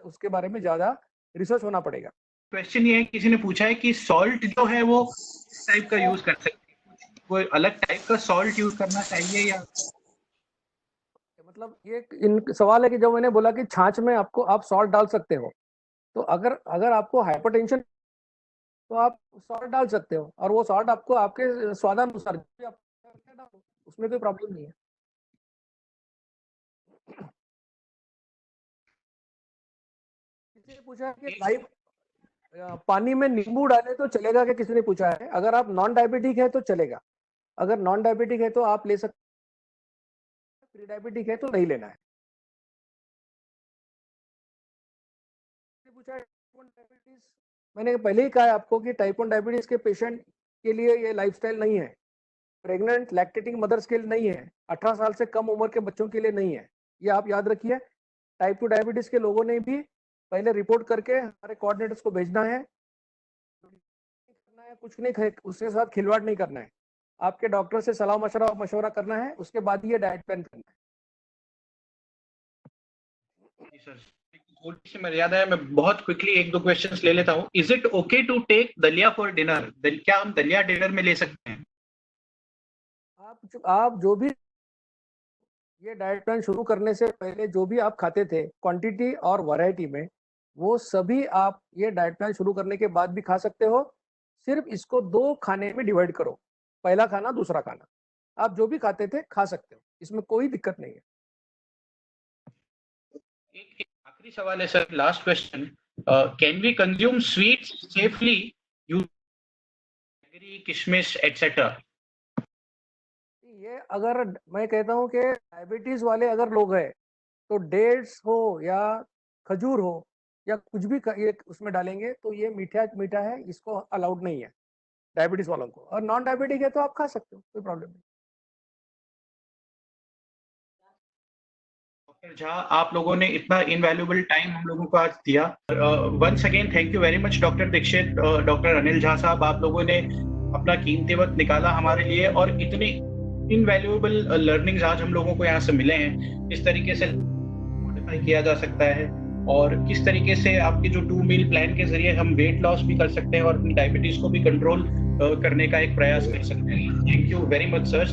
उसके बारे में ज्यादा रिसर्च होना पड़ेगा. क्वेश्चन ये है, किसी ने पूछा है कि सॉल्ट जो है वो किस टाइप का यूज कर सकते हैं, कोई अलग टाइप का सॉल्ट यूज करना चाहिए या मतलब ये सवाल है कि जब मैंने बोला कि छाछ में आपको आप सॉल्ट डाल सकते हो, तो अगर आपको हाइपरटेंशन तो आप सॉल्ट डाल सकते हो और वो सॉल्ट आपको आपके स्वादानुसार उसमें कोई प्रॉब्लम नहीं है. किसी ने पूछा कि लाइव पानी में नींबू डाले तो चलेगा क्या, किसी ने पूछा है. अगर आप नॉन डायबिटिक है तो चलेगा, अगर नॉन डायबिटिक है तो आप ले सकते, प्री डायबिटिक है तो नहीं लेना है. पूछा डायबिटीज, मैंने पहले ही कहा है आपको कि टाइप 1 डायबिटीज के पेशेंट के लिए ये लाइफस्टाइल नहीं है, प्रेग्नेंट लैक्टेटिंग मदर्स के लिए नहीं है, 18 साल से कम उम्र के बच्चों के लिए नहीं है. ये आप याद रखिए. टाइप 2 डायबिटीज के लोगों ने भी पहले रिपोर्ट करके हमारे कोऑर्डिनेटर्स को भेजना है. कुछ नहीं, उसके साथ खिलवाड़ नहीं करना है. आपके डॉक्टर से सलाह मशवरा करना है, उसके बाद ये डाइट प्लान करना है. थोड़ी सी मर्यादा है, मैं बहुत क्विकली 1-2 क्वेश्चंस ले लेता हूँ. Is it okay to take dalia for dinner? क्या हम दलिया डिनर में ले सकते हैं? आप जो भी ये डाइट प्लान शुरू करने से पहले जो भी आप खाते थे क्वांटिटी और वैरायटी में, वो सभी आप ये डाइट प्लान शुरू करने के बाद भी खा सकते हो. सिर्फ इसको 2 खाने में डिवाइड करो, पहला खाना दूसरा खाना. आप जो भी खाते थे खा सकते हो, इसमें कोई दिक्कत नहीं है. एक आखिरी सवाल है sir, last question. Can we consume sweets safely using kishmish etcetera? ये अगर मैं कहता हूँ कि डायबिटीज वाले अगर लोग हैं तो डेट्स हो या खजूर हो या कुछ भी ये उसमें डालेंगे तो ये मीठा है, इसको अलाउड नहीं है डायबिटीज वालों को. और नॉन डायबिटिक है तो आप खा सकते हो, कोई प्रॉब्लम नहीं. डॉक्टर झा, आप लोगों ने इतना इनवैल्यूएबल टाइम हम लोगों को आज दिया. Once again thank you very much doctor Dikshit, doctor Anil Jha साहब, आप लोगों ने अपना कीमती वक्त निकाला हमारे लिए और इतनी इनवैल्यूएबल लर्निंग्स आज हम लोगों को यहाँ से मिले हैं. इस तरीके से मॉडिफाई किया जा सकता है और किस तरीके से आपके जो 2 मील प्लान के जरिए हम वेट लॉस भी कर सकते हैं और अपनी डायबिटीज को भी कंट्रोल करने का एक प्रयास कर सकते हैं. Thank you very much sir.